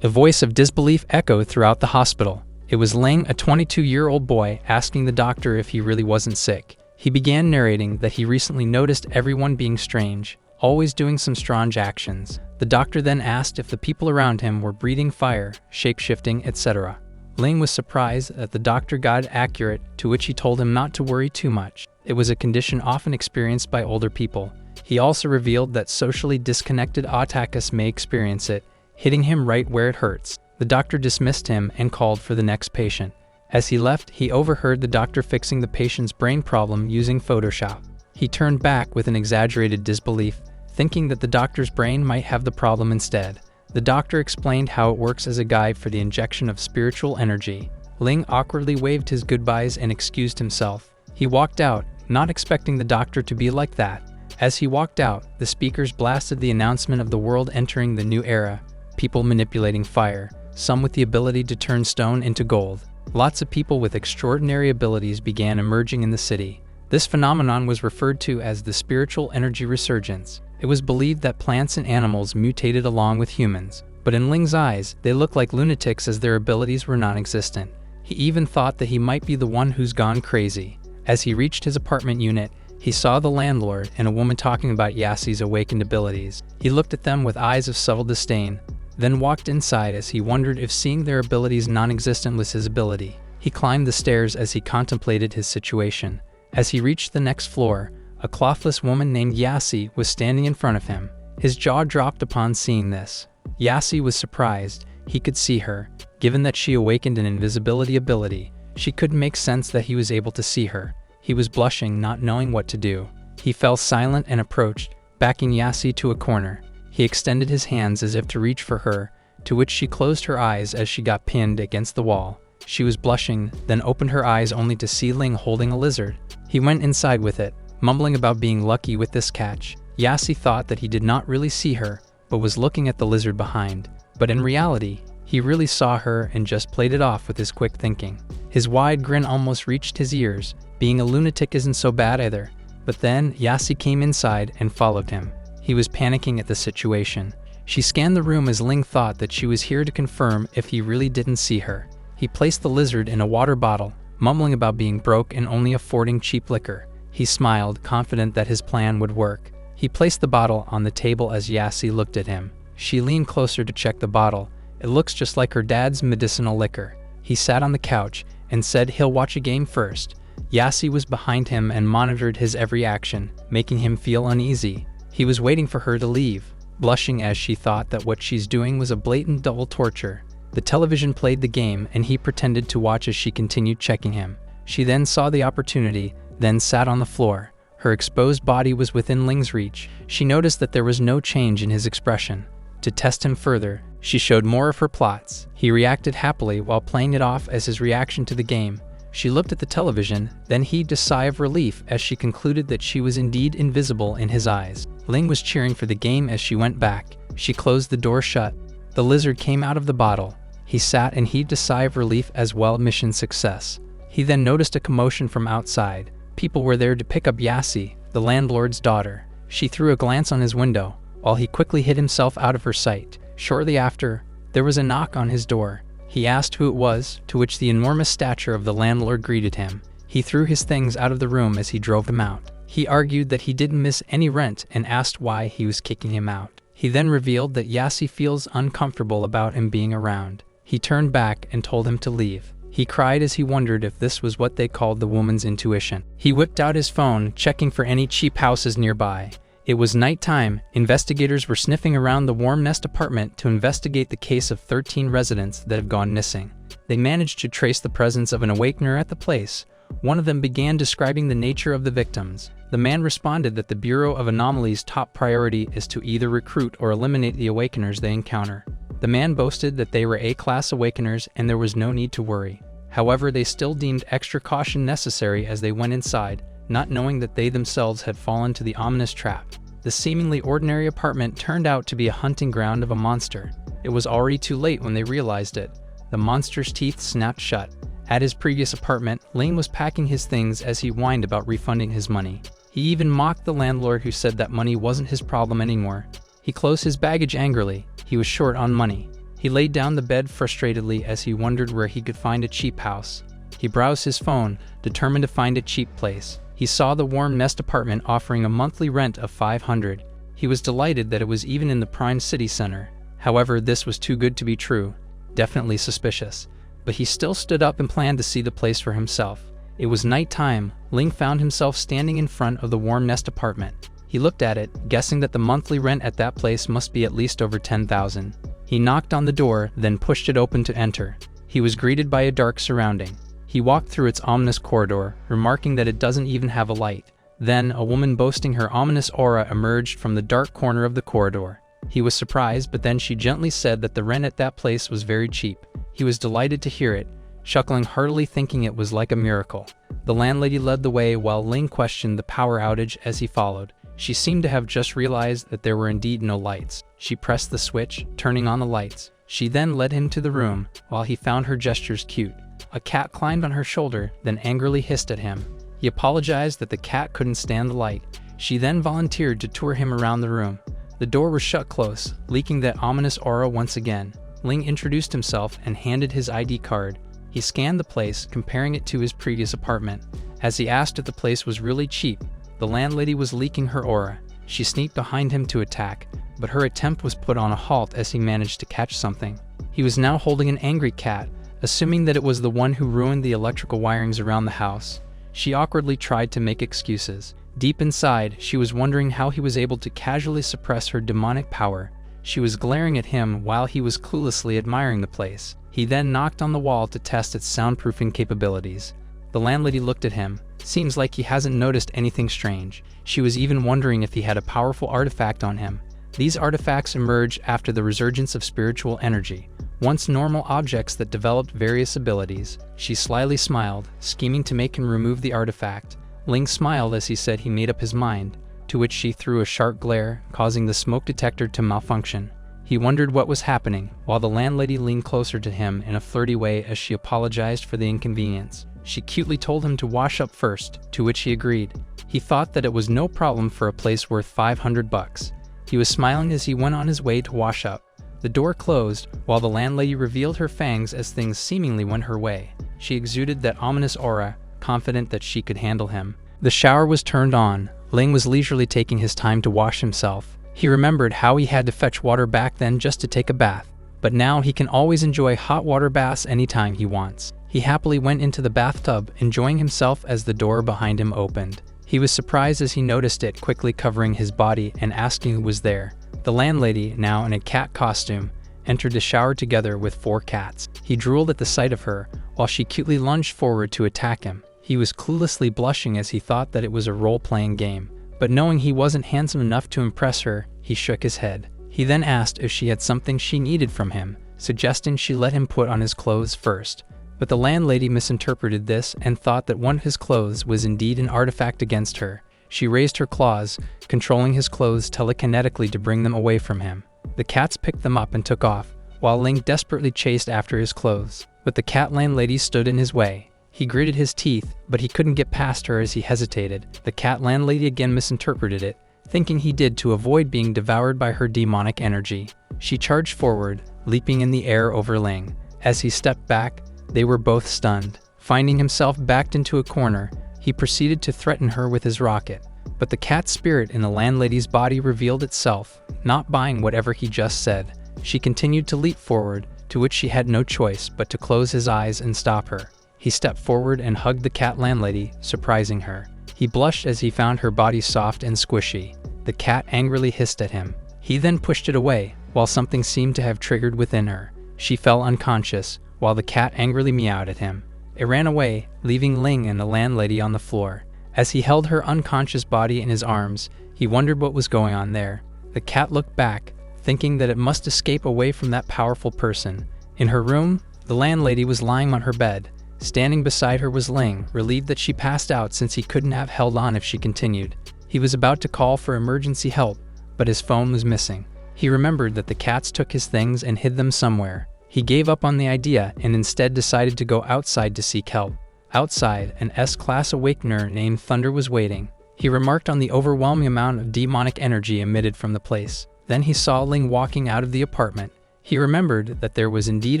A voice of disbelief echoed throughout the hospital. It was Ling, a 22-year-old boy, asking the doctor if he really wasn't sick. He began narrating that he recently noticed everyone being strange, always doing some strange actions. The doctor then asked if the people around him were breathing fire, shape-shifting, etc. Ling was surprised that the doctor got accurate, to which he told him not to worry too much. It was a condition often experienced by older people. He also revealed that socially disconnected otakus may experience it, hitting him right where it hurts. The doctor dismissed him and called for the next patient. As he left, he overheard the doctor fixing the patient's brain problem using Photoshop. He turned back with an exaggerated disbelief, thinking that the doctor's brain might have the problem instead. The doctor explained how it works as a guide for the injection of spiritual energy. Ling awkwardly waved his goodbyes and excused himself. He walked out, not expecting the doctor to be like that. As he walked out, the speakers blasted the announcement of the world entering the new era, people manipulating fire, some with the ability to turn stone into gold. Lots of people with extraordinary abilities began emerging in the city. This phenomenon was referred to as the spiritual energy resurgence. It was believed that plants and animals mutated along with humans, but in Ling's eyes, they looked like lunatics as their abilities were non-existent. He even thought that he might be the one who's gone crazy. As he reached his apartment unit, he saw the landlord and a woman talking about Yassi's awakened abilities. He looked at them with eyes of subtle disdain, then walked inside as he wondered if seeing their abilities non-existent was his ability. He climbed the stairs as he contemplated his situation. As he reached the next floor, a clothless woman named Yassi was standing in front of him. His jaw dropped upon seeing this. Yassi was surprised. He could see her. Given that she awakened an invisibility ability, she couldn't make sense that he was able to see her. He was blushing, not knowing what to do. He fell silent and approached, backing Yassi to a corner. He extended his hands as if to reach for her, to which she closed her eyes as she got pinned against the wall. She was blushing, then opened her eyes only to see Ling holding a lizard. He went inside with it, mumbling about being lucky with this catch. Yassi thought that he did not really see her, but was looking at the lizard behind. But in reality, he really saw her and just played it off with his quick thinking. His wide grin almost reached his ears. Being a lunatic isn't so bad either. But then, Yassi came inside and followed him. He was panicking at the situation. She scanned the room as Ling thought that she was here to confirm if he really didn't see her. He placed the lizard in a water bottle, mumbling about being broke and only affording cheap liquor. He smiled, confident that his plan would work. He placed the bottle on the table as Yassi looked at him. She leaned closer to check the bottle. It looks just like her dad's medicinal liquor. He sat on the couch and said he'll watch a game first. Yassi was behind him and monitored his every action, making him feel uneasy. He was waiting for her to leave, blushing as she thought that what she's doing was a blatant double torture. The television played the game and he pretended to watch as she continued checking him. She then saw the opportunity, then sat on the floor. Her exposed body was within Ling's reach. She noticed that there was no change in his expression. To test him further, she showed more of her plots. He reacted happily while playing it off as his reaction to the game. She looked at the television, then heaved a sigh of relief as she concluded that she was indeed invisible in his eyes. Ling was cheering for the game as she went back. She closed the door shut. The lizard came out of the bottle. He sat and heaved a sigh of relief as well. Mission success. He then noticed a commotion from outside. People were there to pick up Yassi, the landlord's daughter. She threw a glance on his window, while he quickly hid himself out of her sight. Shortly after, there was a knock on his door. He asked who it was, to which the enormous stature of the landlord greeted him. He threw his things out of the room as he drove them out. He argued that he didn't miss any rent and asked why he was kicking him out. He then revealed that Yassi feels uncomfortable about him being around. He turned back and told him to leave. He cried as he wondered if this was what they called the woman's intuition. He whipped out his phone, checking for any cheap houses nearby. It was nighttime. Investigators were sniffing around the Warm Nest apartment to investigate the case of 13 residents that have gone missing. They managed to trace the presence of an awakener at the place. One of them began describing the nature of the victims. The man responded that the Bureau of Anomalies' top priority is to either recruit or eliminate the awakeners they encounter. The man boasted that they were A-class awakeners and there was no need to worry. However, they still deemed extra caution necessary as they went inside, not knowing that they themselves had fallen to the ominous trap. The seemingly ordinary apartment turned out to be a hunting ground of a monster. It was already too late when they realized it. The monster's teeth snapped shut. At his previous apartment, Lane was packing his things as he whined about refunding his money. He even mocked the landlord who said that money wasn't his problem anymore. He closed his baggage angrily. He was short on money. He laid down the bed frustratedly as he wondered where he could find a cheap house. He browsed his phone, determined to find a cheap place. He saw the Warm Nest apartment offering a monthly rent of $500. He was delighted that it was even in the prime city center. However, this was too good to be true. Definitely suspicious. But he still stood up and planned to see the place for himself. It was nighttime. Ling found himself standing in front of the Warm Nest apartment. He looked at it, guessing that the monthly rent at that place must be at least over $10,000. He knocked on the door, then pushed it open to enter. He was greeted by a dark surrounding. He walked through its ominous corridor, remarking that it doesn't even have a light. Then, a woman boasting her ominous aura emerged from the dark corner of the corridor. He was surprised, but then she gently said that the rent at that place was very cheap. He was delighted to hear it, chuckling heartily, thinking it was like a miracle. The landlady led the way while Ling questioned the power outage as he followed. She seemed to have just realized that there were indeed no lights. She pressed the switch, turning on the lights. She then led him to the room, while he found her gestures cute. A cat climbed on her shoulder, then angrily hissed at him. He apologized that the cat couldn't stand the light. She then volunteered to tour him around the room. The door was shut close, leaking that ominous aura once again. Ling introduced himself and handed his ID card. He scanned the place, comparing it to his previous apartment. As he asked if the place was really cheap, the landlady was leaking her aura. She sneaked behind him to attack, but her attempt was put on a halt as he managed to catch something. He was now holding an angry cat, assuming that it was the one who ruined the electrical wirings around the house. She awkwardly tried to make excuses. Deep inside, she was wondering how he was able to casually suppress her demonic power. She was glaring at him while he was cluelessly admiring the place. He then knocked on the wall to test its soundproofing capabilities. The landlady looked at him. Seems like he hasn't noticed anything strange. She was even wondering if he had a powerful artifact on him. These artifacts emerge after the resurgence of spiritual energy, once normal objects that developed various abilities. She slyly smiled, scheming to make him remove the artifact. Ling smiled as he said he made up his mind, to which she threw a sharp glare, causing the smoke detector to malfunction. He wondered what was happening, while the landlady leaned closer to him in a flirty way as she apologized for the inconvenience. She cutely told him to wash up first, to which he agreed. He thought that it was no problem for a place worth $500. He was smiling as he went on his way to wash up. The door closed, while the landlady revealed her fangs as things seemingly went her way. She exuded that ominous aura, confident that she could handle him. The shower was turned on. Ling was leisurely taking his time to wash himself. He remembered how he had to fetch water back then just to take a bath. But now he can always enjoy hot water baths anytime he wants. He happily went into the bathtub, enjoying himself as the door behind him opened. He was surprised as he noticed it quickly covering his body and asking who was there. The landlady, now in a cat costume, entered the shower together with 4 cats. He drooled at the sight of her, while she cutely lunged forward to attack him. He was cluelessly blushing as he thought that it was a role-playing game. But knowing he wasn't handsome enough to impress her, he shook his head. He then asked if she had something she needed from him, suggesting she let him put on his clothes first. But the landlady misinterpreted this and thought that one of his clothes was indeed an artifact against her. She raised her claws, controlling his clothes telekinetically to bring them away from him. The cats picked them up and took off, while Ling desperately chased after his clothes. But the cat landlady stood in his way. He gritted his teeth, but he couldn't get past her as he hesitated. The cat landlady again misinterpreted it, thinking he did to avoid being devoured by her demonic energy. She charged forward, leaping in the air over Ling. As he stepped back, they were both stunned. Finding himself backed into a corner, he proceeded to threaten her with his rocket. But the cat spirit in the landlady's body revealed itself, not buying whatever he just said. She continued to leap forward, to which she had no choice but to close his eyes and stop her. He stepped forward and hugged the cat landlady, surprising her. He blushed as he found her body soft and squishy. The cat angrily hissed at him. He then pushed it away, while something seemed to have triggered within her. She fell unconscious, while the cat angrily meowed at him. It ran away, leaving Ling and the landlady on the floor. As he held her unconscious body in his arms, he wondered what was going on there. The cat looked back, thinking that it must escape away from that powerful person. In her room, the landlady was lying on her bed. Standing beside her was Ling, relieved that she passed out since he couldn't have held on if she continued. He was about to call for emergency help, but his phone was missing. He remembered that the cats took his things and hid them somewhere. He gave up on the idea and instead decided to go outside to seek help. Outside, an S-class awakener named Thunder was waiting. He remarked on the overwhelming amount of demonic energy emitted from the place. Then he saw Ling walking out of the apartment. He remembered that there was indeed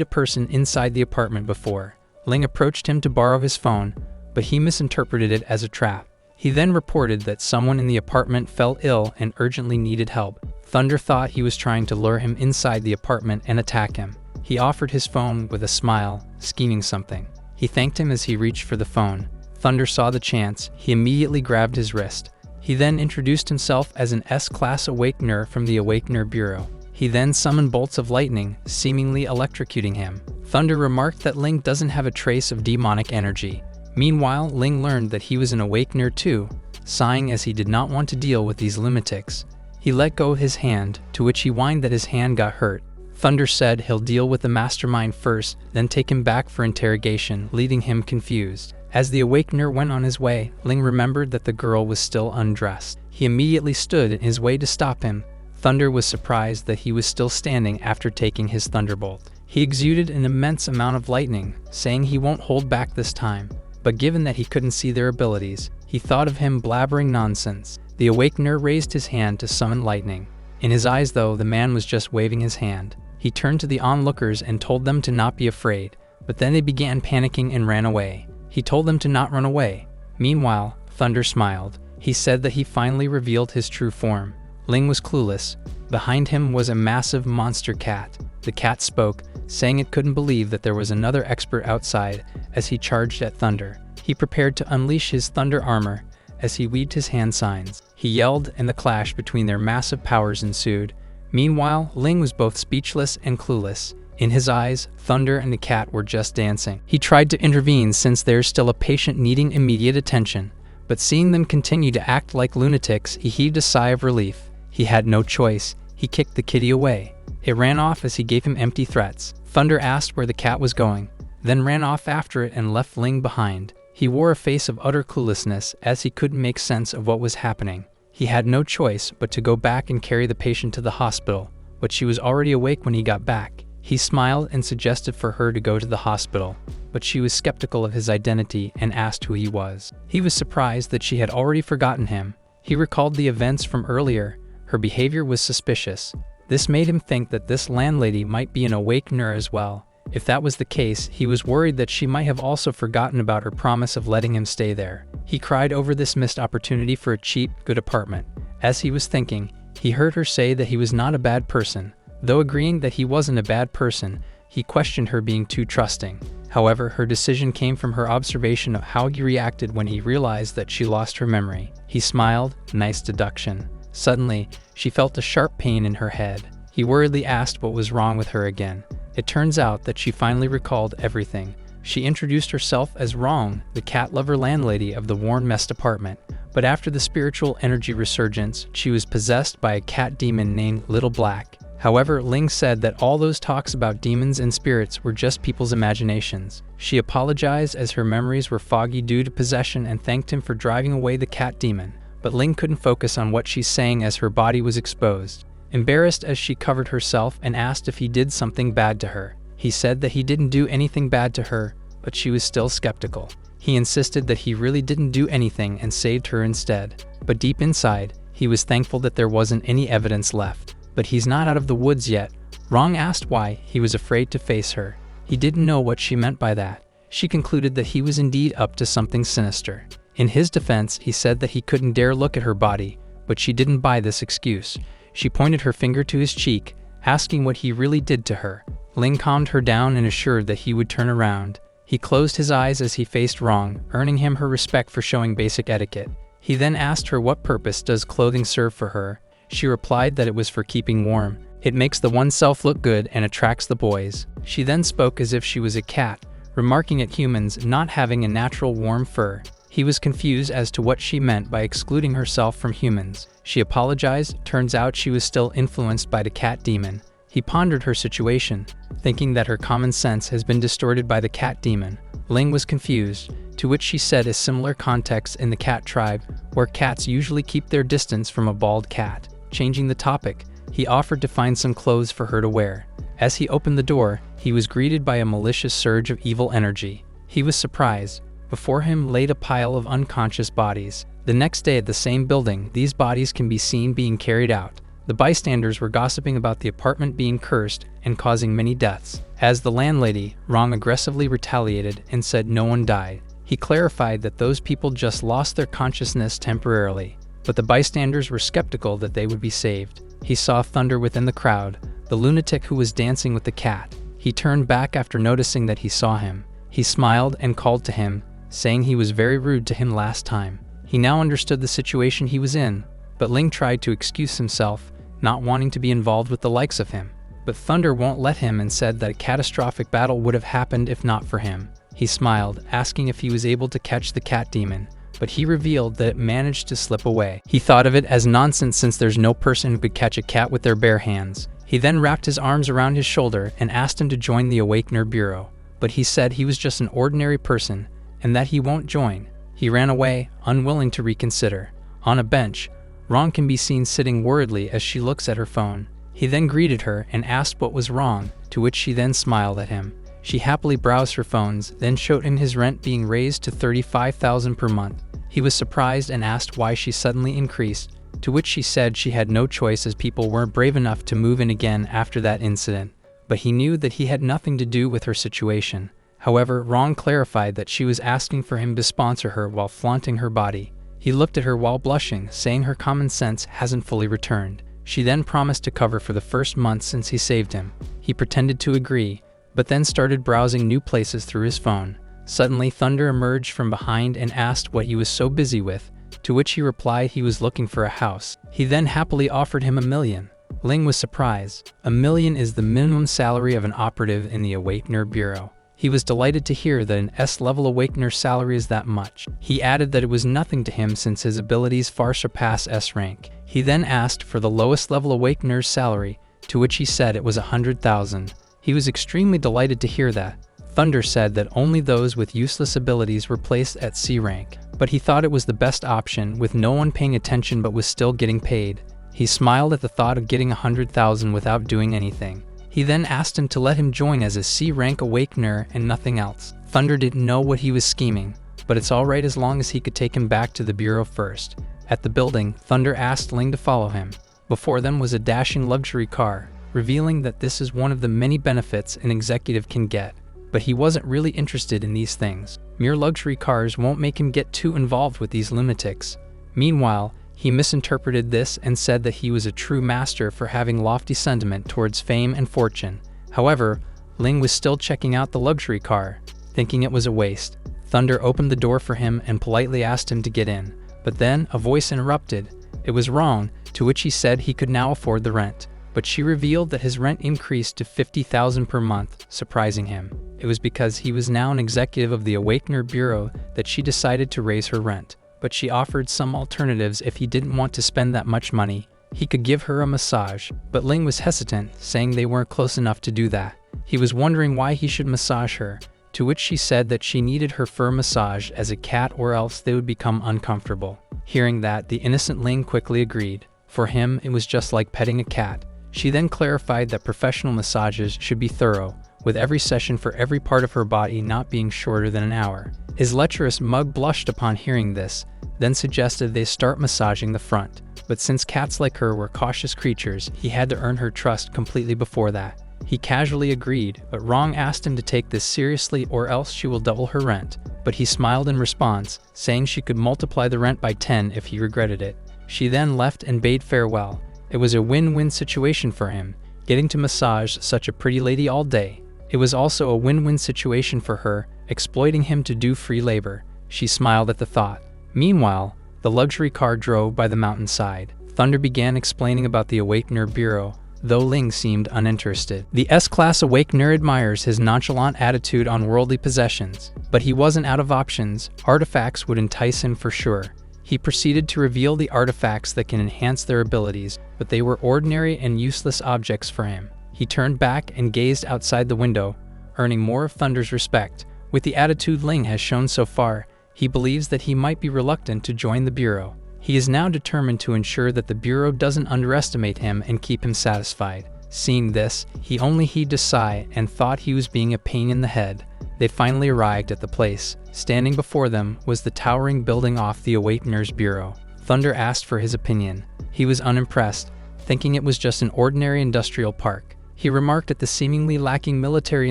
a person inside the apartment before. Ling approached him to borrow his phone, but he misinterpreted it as a trap. He then reported that someone in the apartment fell ill and urgently needed help. Thunder thought he was trying to lure him inside the apartment and attack him. He offered his phone with a smile, scheming something. He thanked him as he reached for the phone. Thunder saw the chance. He immediately grabbed his wrist. He then introduced himself as an S-Class Awakener from the Awakener Bureau. He then summoned bolts of lightning, seemingly electrocuting him. Thunder remarked that Ling doesn't have a trace of demonic energy. Meanwhile, Ling learned that he was an Awakener too, sighing as he did not want to deal with these lunatics. He let go of his hand, to which he whined that his hand got hurt. Thunder said he'll deal with the mastermind first, then take him back for interrogation, leaving him confused. As the Awakener went on his way, Ling remembered that the girl was still undressed. He immediately stood in his way to stop him. Thunder was surprised that he was still standing after taking his thunderbolt. He exuded an immense amount of lightning, saying he won't hold back this time. But given that he couldn't see their abilities, he thought of him blabbering nonsense. The Awakener raised his hand to summon lightning. In his eyes, though, the man was just waving his hand. He turned to the onlookers and told them to not be afraid, but then they began panicking and ran away. He told them to not run away. Meanwhile, Thunder smiled. He said that he finally revealed his true form. Ling was clueless. Behind him was a massive monster cat. The cat spoke, saying it couldn't believe that there was another expert outside as he charged at Thunder. He prepared to unleash his thunder armor as he waved his hand signs. He yelled, and the clash between their massive powers ensued. Meanwhile, Ling was both speechless and clueless. In his eyes, Thunder and the cat were just dancing. He tried to intervene since there's still a patient needing immediate attention, but seeing them continue to act like lunatics, he heaved a sigh of relief. He had no choice. He kicked the kitty away. It ran off as he gave him empty threats. Thunder asked where the cat was going, then ran off after it and left Ling behind. He wore a face of utter cluelessness as he couldn't make sense of what was happening. He had no choice but to go back and carry the patient to the hospital, but she was already awake when he got back. He smiled and suggested for her to go to the hospital, but she was skeptical of his identity and asked who he was. He was surprised that she had already forgotten him. He recalled the events from earlier. Her behavior was suspicious. This made him think that this landlady might be an Awakener as well. If that was the case, he was worried that she might have also forgotten about her promise of letting him stay there. He cried over this missed opportunity for a cheap, good apartment. As he was thinking, he heard her say that he was not a bad person. Though agreeing that he wasn't a bad person, he questioned her being too trusting. However, her decision came from her observation of how he reacted when he realized that she lost her memory. He smiled, nice deduction. Suddenly, she felt a sharp pain in her head. He worriedly asked what was wrong with her again. It turns out that she finally recalled everything. She introduced herself as Wrong, the cat lover landlady of the worn messed apartment. But after the spiritual energy resurgence, she was possessed by a cat demon named Little Black. However, Ling said that all those talks about demons and spirits were just people's imaginations. She apologized as her memories were foggy due to possession and thanked him for driving away the cat demon. But Ling couldn't focus on what she's saying as her body was exposed. Embarrassed as she covered herself and asked if he did something bad to her. He said that he didn't do anything bad to her, but she was still skeptical. He insisted that he really didn't do anything and saved her instead. But deep inside, he was thankful that there wasn't any evidence left. But he's not out of the woods yet. Wrong asked why he was afraid to face her. He didn't know what she meant by that. She concluded that he was indeed up to something sinister. In his defense, he said that he couldn't dare look at her body, but she didn't buy this excuse. She pointed her finger to his cheek, asking what he really did to her. Ling calmed her down and assured that he would turn around. He closed his eyes as he faced Wrong, earning him her respect for showing basic etiquette. He then asked her what purpose does clothing serve for her. She replied that it was for keeping warm. It makes the oneself look good and attracts the boys. She then spoke as if she was a cat, remarking at humans not having a natural warm fur. He was confused as to what she meant by excluding herself from humans. She apologized. Turns out she was still influenced by the cat demon. He pondered her situation, thinking that her common sense has been distorted by the cat demon. Ling was confused, to which she said a similar context in the cat tribe, where cats usually keep their distance from a bald cat. Changing the topic, he offered to find some clothes for her to wear. As he opened the door, he was greeted by a malicious surge of evil energy. He was surprised. Before him laid a pile of unconscious bodies. The next day at the same building, these bodies can be seen being carried out. The bystanders were gossiping about the apartment being cursed and causing many deaths. As the landlady, Rong aggressively retaliated and said no one died. He clarified that those people just lost their consciousness temporarily, but the bystanders were skeptical that they would be saved. He saw Thunder within the crowd, the lunatic who was dancing with the cat. He turned back after noticing that he saw him. He smiled and called to him, saying he was very rude to him last time. He now understood the situation he was in, but Ling tried to excuse himself, not wanting to be involved with the likes of him. But Thunder won't let him and said that a catastrophic battle would have happened if not for him. He smiled, asking if he was able to catch the cat demon, but he revealed that it managed to slip away. He thought of it as nonsense since there's no person who could catch a cat with their bare hands. He then wrapped his arms around his shoulder and asked him to join the Awakener Bureau, but he said he was just an ordinary person and that he won't join. He ran away, unwilling to reconsider. On a bench, Rong can be seen sitting worriedly as she looks at her phone. He then greeted her and asked what was wrong, to which she then smiled at him. She happily browsed her phones, then showed him his rent being raised to 35,000 per month. He was surprised and asked why she suddenly increased, to which she said she had no choice as people weren't brave enough to move in again after that incident. But he knew that he had nothing to do with her situation. However, Rong clarified that she was asking for him to sponsor her while flaunting her body. He looked at her while blushing, saying her common sense hasn't fully returned. She then promised to cover for the first month since he saved him. He pretended to agree, but then started browsing new places through his phone. Suddenly, Thunder emerged from behind and asked what he was so busy with, to which he replied he was looking for a house. He then happily offered him $1 million. Ling was surprised. $1 million is the minimum salary of an operative in the Awakener Bureau. He was delighted to hear that an S-level Awakener salary is that much. He added that it was nothing to him since his abilities far surpass S rank. He then asked for the lowest level Awakener's salary, to which he said it was 100,000. He was extremely delighted to hear that. Thunder said that only those with useless abilities were placed at C rank, but he thought it was the best option with no one paying attention but was still getting paid. He smiled at the thought of getting 100,000 without doing anything. He then asked him to let him join as a C-rank Awakener and nothing else. Thunder didn't know what he was scheming, but it's alright as long as he could take him back to the Bureau first. At the building, Thunder asked Ling to follow him. Before them was a dashing luxury car, revealing that this is one of the many benefits an executive can get. But he wasn't really interested in these things. Mere luxury cars won't make him get too involved with these lunatics. Meanwhile, he misinterpreted this and said that he was a true master for having lofty sentiment towards fame and fortune. However, Ling was still checking out the luxury car, thinking it was a waste. Thunder opened the door for him and politely asked him to get in, but then a voice interrupted. It was Rong, to which he said he could now afford the rent. But she revealed that his rent increased to 50,000 per month, surprising him. It was because he was now an executive of the Awakener Bureau that she decided to raise her rent. But she offered some alternatives if he didn't want to spend that much money. He could give her a massage, but Ling was hesitant, saying they weren't close enough to do that. He was wondering why he should massage her, to which she said that she needed her fur massage as a cat or else they would become uncomfortable. Hearing that, the innocent Ling quickly agreed. For him, it was just like petting a cat. She then clarified that professional massages should be thorough, with every session for every part of her body not being shorter than an hour. His lecherous mug blushed upon hearing this, then suggested they start massaging the front. But since cats like her were cautious creatures, he had to earn her trust completely before that. He casually agreed, but Rong asked him to take this seriously or else she will double her rent. But he smiled in response, saying she could multiply the rent by 10 if he regretted it. She then left and bade farewell. It was a win-win situation for him, getting to massage such a pretty lady all day. It was also a win-win situation for her, exploiting him to do free labor. She smiled at the thought. Meanwhile, the luxury car drove by the mountainside. Thunder began explaining about the Awakener Bureau, though Ling seemed uninterested. The S-Class Awakener admires his nonchalant attitude on worldly possessions, but he wasn't out of options. Artifacts would entice him for sure. He proceeded to reveal the artifacts that can enhance their abilities, but they were ordinary and useless objects for him. He turned back and gazed outside the window, earning more of Thunder's respect. With the attitude Ling has shown so far, he believes that he might be reluctant to join the Bureau. He is now determined to ensure that the Bureau doesn't underestimate him and keep him satisfied. Seeing this, he only heaved a sigh and thought he was being a pain in the head. They finally arrived at the place. Standing before them was the towering building off the Awakener's Bureau. Thunder asked for his opinion. He was unimpressed, thinking it was just an ordinary industrial park. He remarked at the seemingly lacking military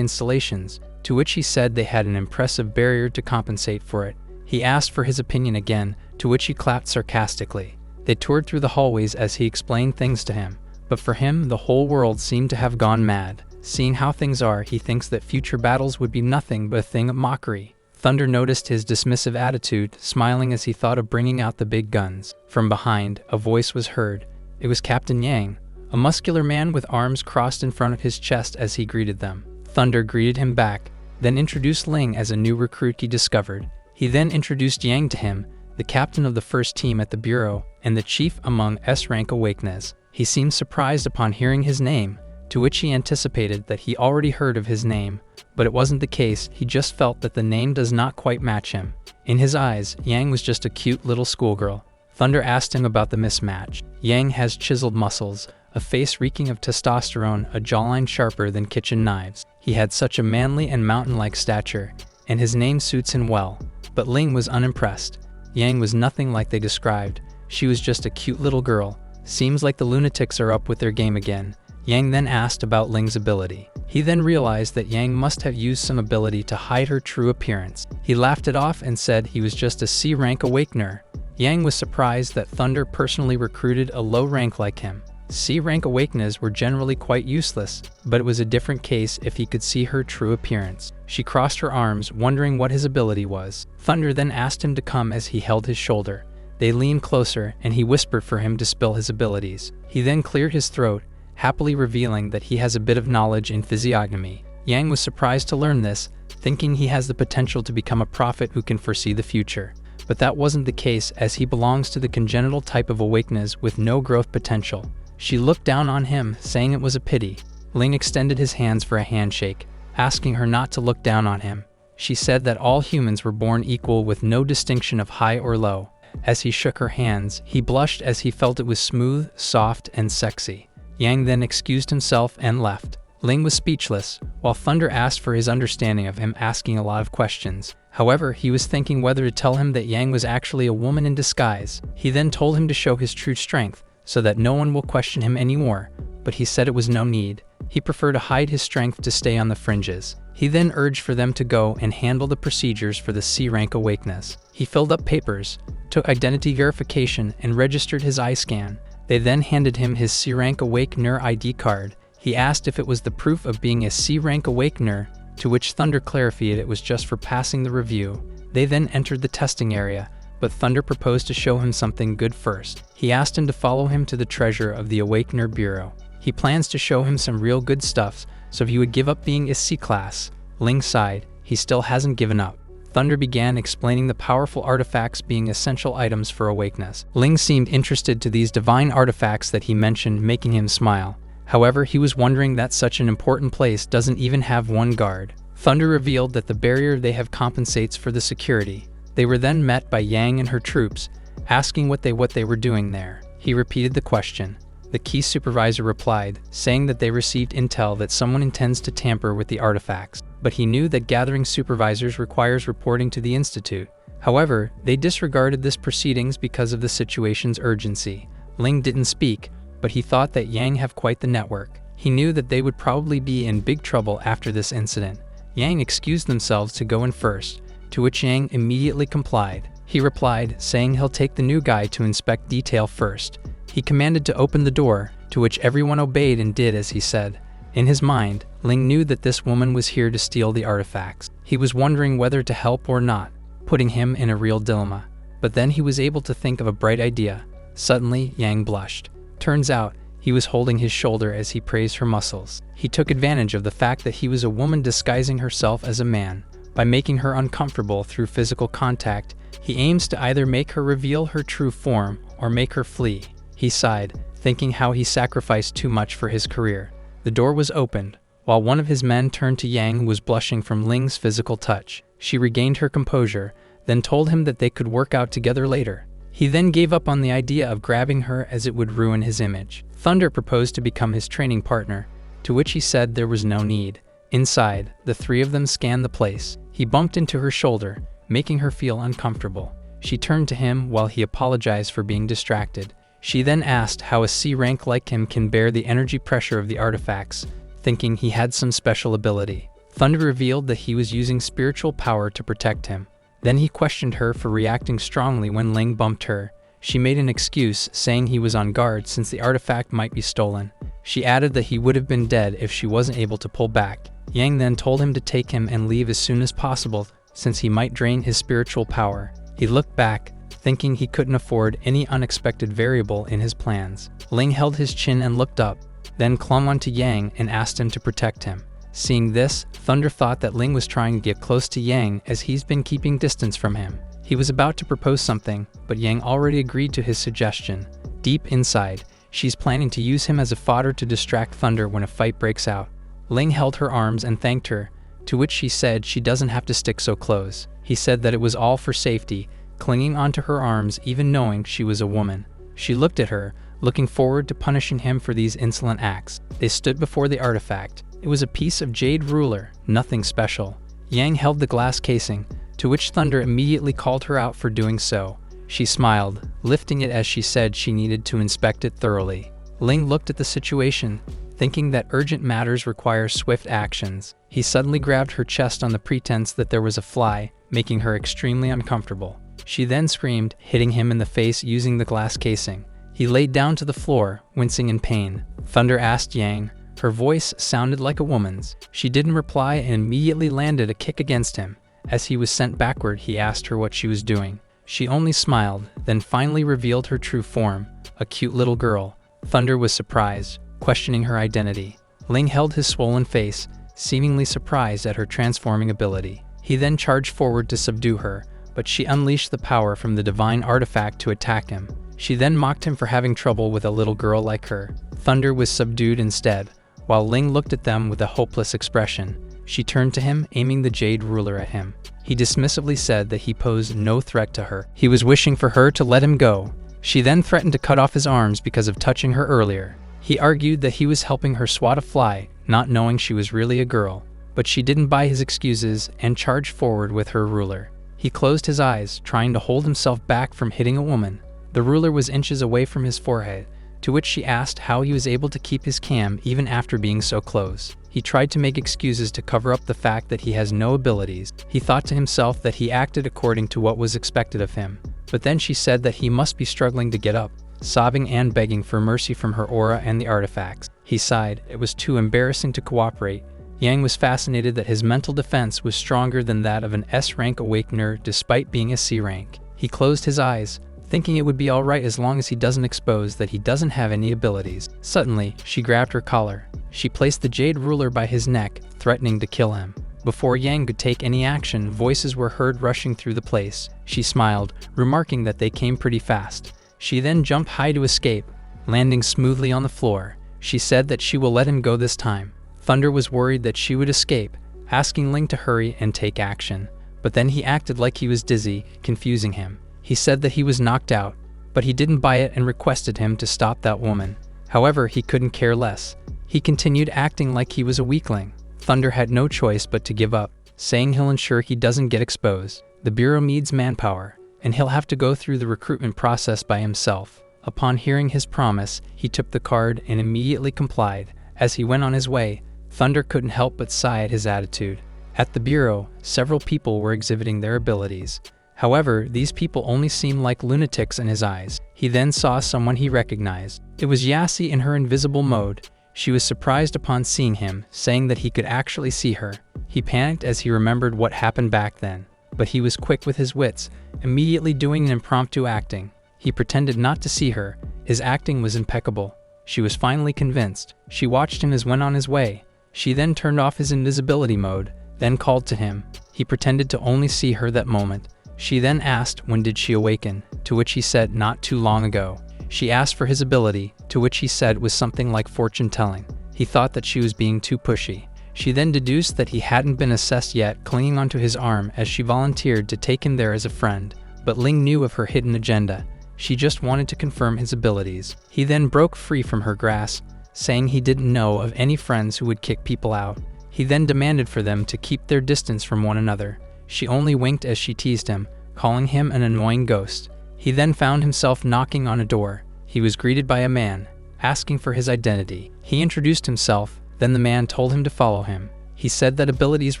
installations, to which he said they had an impressive barrier to compensate for it. He asked for his opinion again, to which he clapped sarcastically. They toured through the hallways as he explained things to him, but for him the whole world seemed to have gone mad. Seeing how things are, he thinks that future battles would be nothing but a thing of mockery. Thunder noticed his dismissive attitude, smiling as he thought of bringing out the big guns. From behind, a voice was heard. It was Captain Yang, a muscular man with arms crossed in front of his chest as he greeted them. Thunder greeted him back, then introduced Ling as a new recruit he discovered. He then introduced Yang to him, the captain of the first team at the bureau, and the chief among S-rank awakeners. He seemed surprised upon hearing his name, to which he anticipated that he already heard of his name, but it wasn't the case. He just felt that the name does not quite match him. In his eyes, Yang was just a cute little schoolgirl. Thunder asked him about the mismatch. Yang has chiseled muscles, a face reeking of testosterone, a jawline sharper than kitchen knives. He had such a manly and mountain-like stature, and his name suits him well. But Ling was unimpressed. Yang was nothing like they described. She was just a cute little girl. Seems like the lunatics are up with their game again. Yang then asked about Ling's ability. He then realized that Yang must have used some ability to hide her true appearance. He laughed it off and said he was just a C-rank awakener. Yang was surprised that Thunder personally recruited a low rank like him. C-rank awakeners were generally quite useless, but it was a different case if he could see her true appearance. She crossed her arms, wondering what his ability was. Thunder then asked him to come as he held his shoulder. They leaned closer, and he whispered for him to spill his abilities. He then cleared his throat, happily revealing that he has a bit of knowledge in physiognomy. Yang was surprised to learn this, thinking he has the potential to become a prophet who can foresee the future. But that wasn't the case, as he belongs to the congenital type of awakeners with no growth potential. She looked down on him, saying it was a pity. Ling extended his hands for a handshake, asking her not to look down on him. She said that all humans were born equal with no distinction of high or low. As he shook her hands, he blushed as he felt it was smooth, soft, and sexy. Yang then excused himself and left. Ling was speechless, while Thunder asked for his understanding of him, asking a lot of questions. However, he was thinking whether to tell him that Yang was actually a woman in disguise. He then told him to show his true strength, so that no one will question him anymore, but he said it was no need. He preferred to hide his strength to stay on the fringes. He then urged for them to go and handle the procedures for the C-rank awakeners. He filled up papers, took identity verification, and registered his eye scan. They then handed him his C-rank awakener ID card. He asked if it was the proof of being a C-rank awakener, to which Thunder clarified it was just for passing the review. They then entered the testing area, but Thunder proposed to show him something good first. He asked him to follow him to the treasurer of the Awakener Bureau. He plans to show him some real good stuff, so if he would give up being a C-class. Ling sighed. He still hasn't given up. Thunder began explaining the powerful artifacts being essential items for awakeness. Ling seemed interested to these divine artifacts that he mentioned, making him smile. However, he was wondering that such an important place doesn't even have one guard. Thunder revealed that the barrier they have compensates for the security. They were then met by Yang and her troops, asking what they were doing there. He repeated the question. The key supervisor replied, saying that they received intel that someone intends to tamper with the artifacts, but he knew that gathering supervisors requires reporting to the Institute. However, they disregarded this proceedings because of the situation's urgency. Ling didn't speak, but he thought that Yang have quite the network. He knew that they would probably be in big trouble after this incident. Yang excused themselves to go in first, to which Yang immediately complied. He replied, saying he'll take the new guy to inspect detail first. He commanded to open the door, to which everyone obeyed and did as he said. In his mind, Ling knew that this woman was here to steal the artifacts. He was wondering whether to help or not, putting him in a real dilemma. But then he was able to think of a bright idea. Suddenly, Yang blushed. Turns out, he was holding his shoulder as he praised her muscles. He took advantage of the fact that he was a woman disguising herself as a man. By making her uncomfortable through physical contact, he aims to either make her reveal her true form or make her flee. He sighed, thinking how he sacrificed too much for his career. The door was opened, while one of his men turned to Yang, who was blushing from Ling's physical touch. She regained her composure, then told him that they could work out together later. He then gave up on the idea of grabbing her as it would ruin his image. Thunder proposed to become his training partner, to which he said there was no need. Inside, the three of them scanned the place. He bumped into her shoulder, making her feel uncomfortable. She turned to him while he apologized for being distracted. She then asked how a C rank like him can bear the energy pressure of the artifacts, thinking he had some special ability. Thunder revealed that he was using spiritual power to protect him. Then he questioned her for reacting strongly when Ling bumped her. She made an excuse, saying he was on guard since the artifact might be stolen. She added that he would have been dead if she wasn't able to pull back. Yang then told him to take him and leave as soon as possible, since he might drain his spiritual power. He looked back, thinking he couldn't afford any unexpected variable in his plans. Ling held his chin and looked up, then clung onto Yang and asked him to protect him. Seeing this, Thunder thought that Ling was trying to get close to Yang as he's been keeping distance from him. He was about to propose something, but Yang already agreed to his suggestion. Deep inside, she's planning to use him as a fodder to distract Thunder when a fight breaks out. Ling held her arms and thanked her, to which she said she doesn't have to stick so close. He said that it was all for safety, clinging onto her arms even knowing she was a woman. She looked at her, looking forward to punishing him for these insolent acts. They stood before the artifact. It was a piece of jade ruler, nothing special. Yang held the glass casing, to which Thunder immediately called her out for doing so. She smiled, lifting it as she said she needed to inspect it thoroughly. Ling looked at the situation, thinking that urgent matters require swift actions. He suddenly grabbed her chest on the pretense that there was a fly, making her extremely uncomfortable. She then screamed, hitting him in the face using the glass casing. He laid down to the floor, wincing in pain. Thunder asked Yang. Her voice sounded like a woman's. She didn't reply and immediately landed a kick against him. As he was sent backward, he asked her what she was doing. She only smiled, then finally revealed her true form, a cute little girl. Thunder was surprised, questioning her identity. Ling held his swollen face, seemingly surprised at her transforming ability. He then charged forward to subdue her, but she unleashed the power from the divine artifact to attack him. She then mocked him for having trouble with a little girl like her. Thunder was subdued instead, while Ling looked at them with a hopeless expression. She turned to him, aiming the jade ruler at him. He dismissively said that he posed no threat to her. He was wishing for her to let him go. She then threatened to cut off his arms because of touching her earlier. He argued that he was helping her swat a fly, not knowing she was really a girl. But she didn't buy his excuses and charged forward with her ruler. He closed his eyes, trying to hold himself back from hitting a woman. The ruler was inches away from his forehead, to which she asked how he was able to keep his calm even after being so close. He tried to make excuses to cover up the fact that he has no abilities. He thought to himself that he acted according to what was expected of him. But then she said that he must be struggling to get up, sobbing and begging for mercy from her aura and the artifacts. He sighed. It was too embarrassing to cooperate. Yang was fascinated that his mental defense was stronger than that of an S-rank awakener despite being a C-rank. He closed his eyes, thinking it would be alright as long as he doesn't expose that he doesn't have any abilities. Suddenly, she grabbed her collar. She placed the jade ruler by his neck, threatening to kill him. Before Yang could take any action, voices were heard rushing through the place. She smiled, remarking that they came pretty fast. She then jumped high to escape, landing smoothly on the floor. She said that she will let him go this time. Thunder was worried that she would escape, asking Ling to hurry and take action. But then he acted like he was dizzy, confusing him. He said that he was knocked out, but he didn't buy it and requested him to stop that woman. However, he couldn't care less. He continued acting like he was a weakling. Thunder had no choice but to give up, saying he'll ensure he doesn't get exposed. The Bureau needs manpower, and he'll have to go through the recruitment process by himself. Upon hearing his promise, he took the card and immediately complied. As he went on his way, Thunder couldn't help but sigh at his attitude. At the Bureau, several people were exhibiting their abilities. However, these people only seemed like lunatics in his eyes. He then saw someone he recognized. It was Yassi in her invisible mode. She was surprised upon seeing him, saying that he could actually see her. He panicked as he remembered what happened back then, but he was quick with his wits, immediately doing an impromptu acting. He pretended not to see her. His acting was impeccable. She was finally convinced. She watched him as went on his way. She then turned off his invisibility mode, then called to him. He pretended to only see her that moment. She then asked when did she awaken, to which he said not too long ago. She asked for his ability, to which he said was something like fortune-telling. He thought that she was being too pushy. She then deduced that he hadn't been assessed yet, clinging onto his arm as she volunteered to take him there as a friend. But Ling knew of her hidden agenda. She just wanted to confirm his abilities. He then broke free from her grasp, saying he didn't know of any friends who would kick people out. He then demanded for them to keep their distance from one another. She only winked as she teased him, calling him an annoying ghost. He then found himself knocking on a door. he was greeted by a man, asking for his identity. He introduced himself, then the man told him to follow him. He said that abilities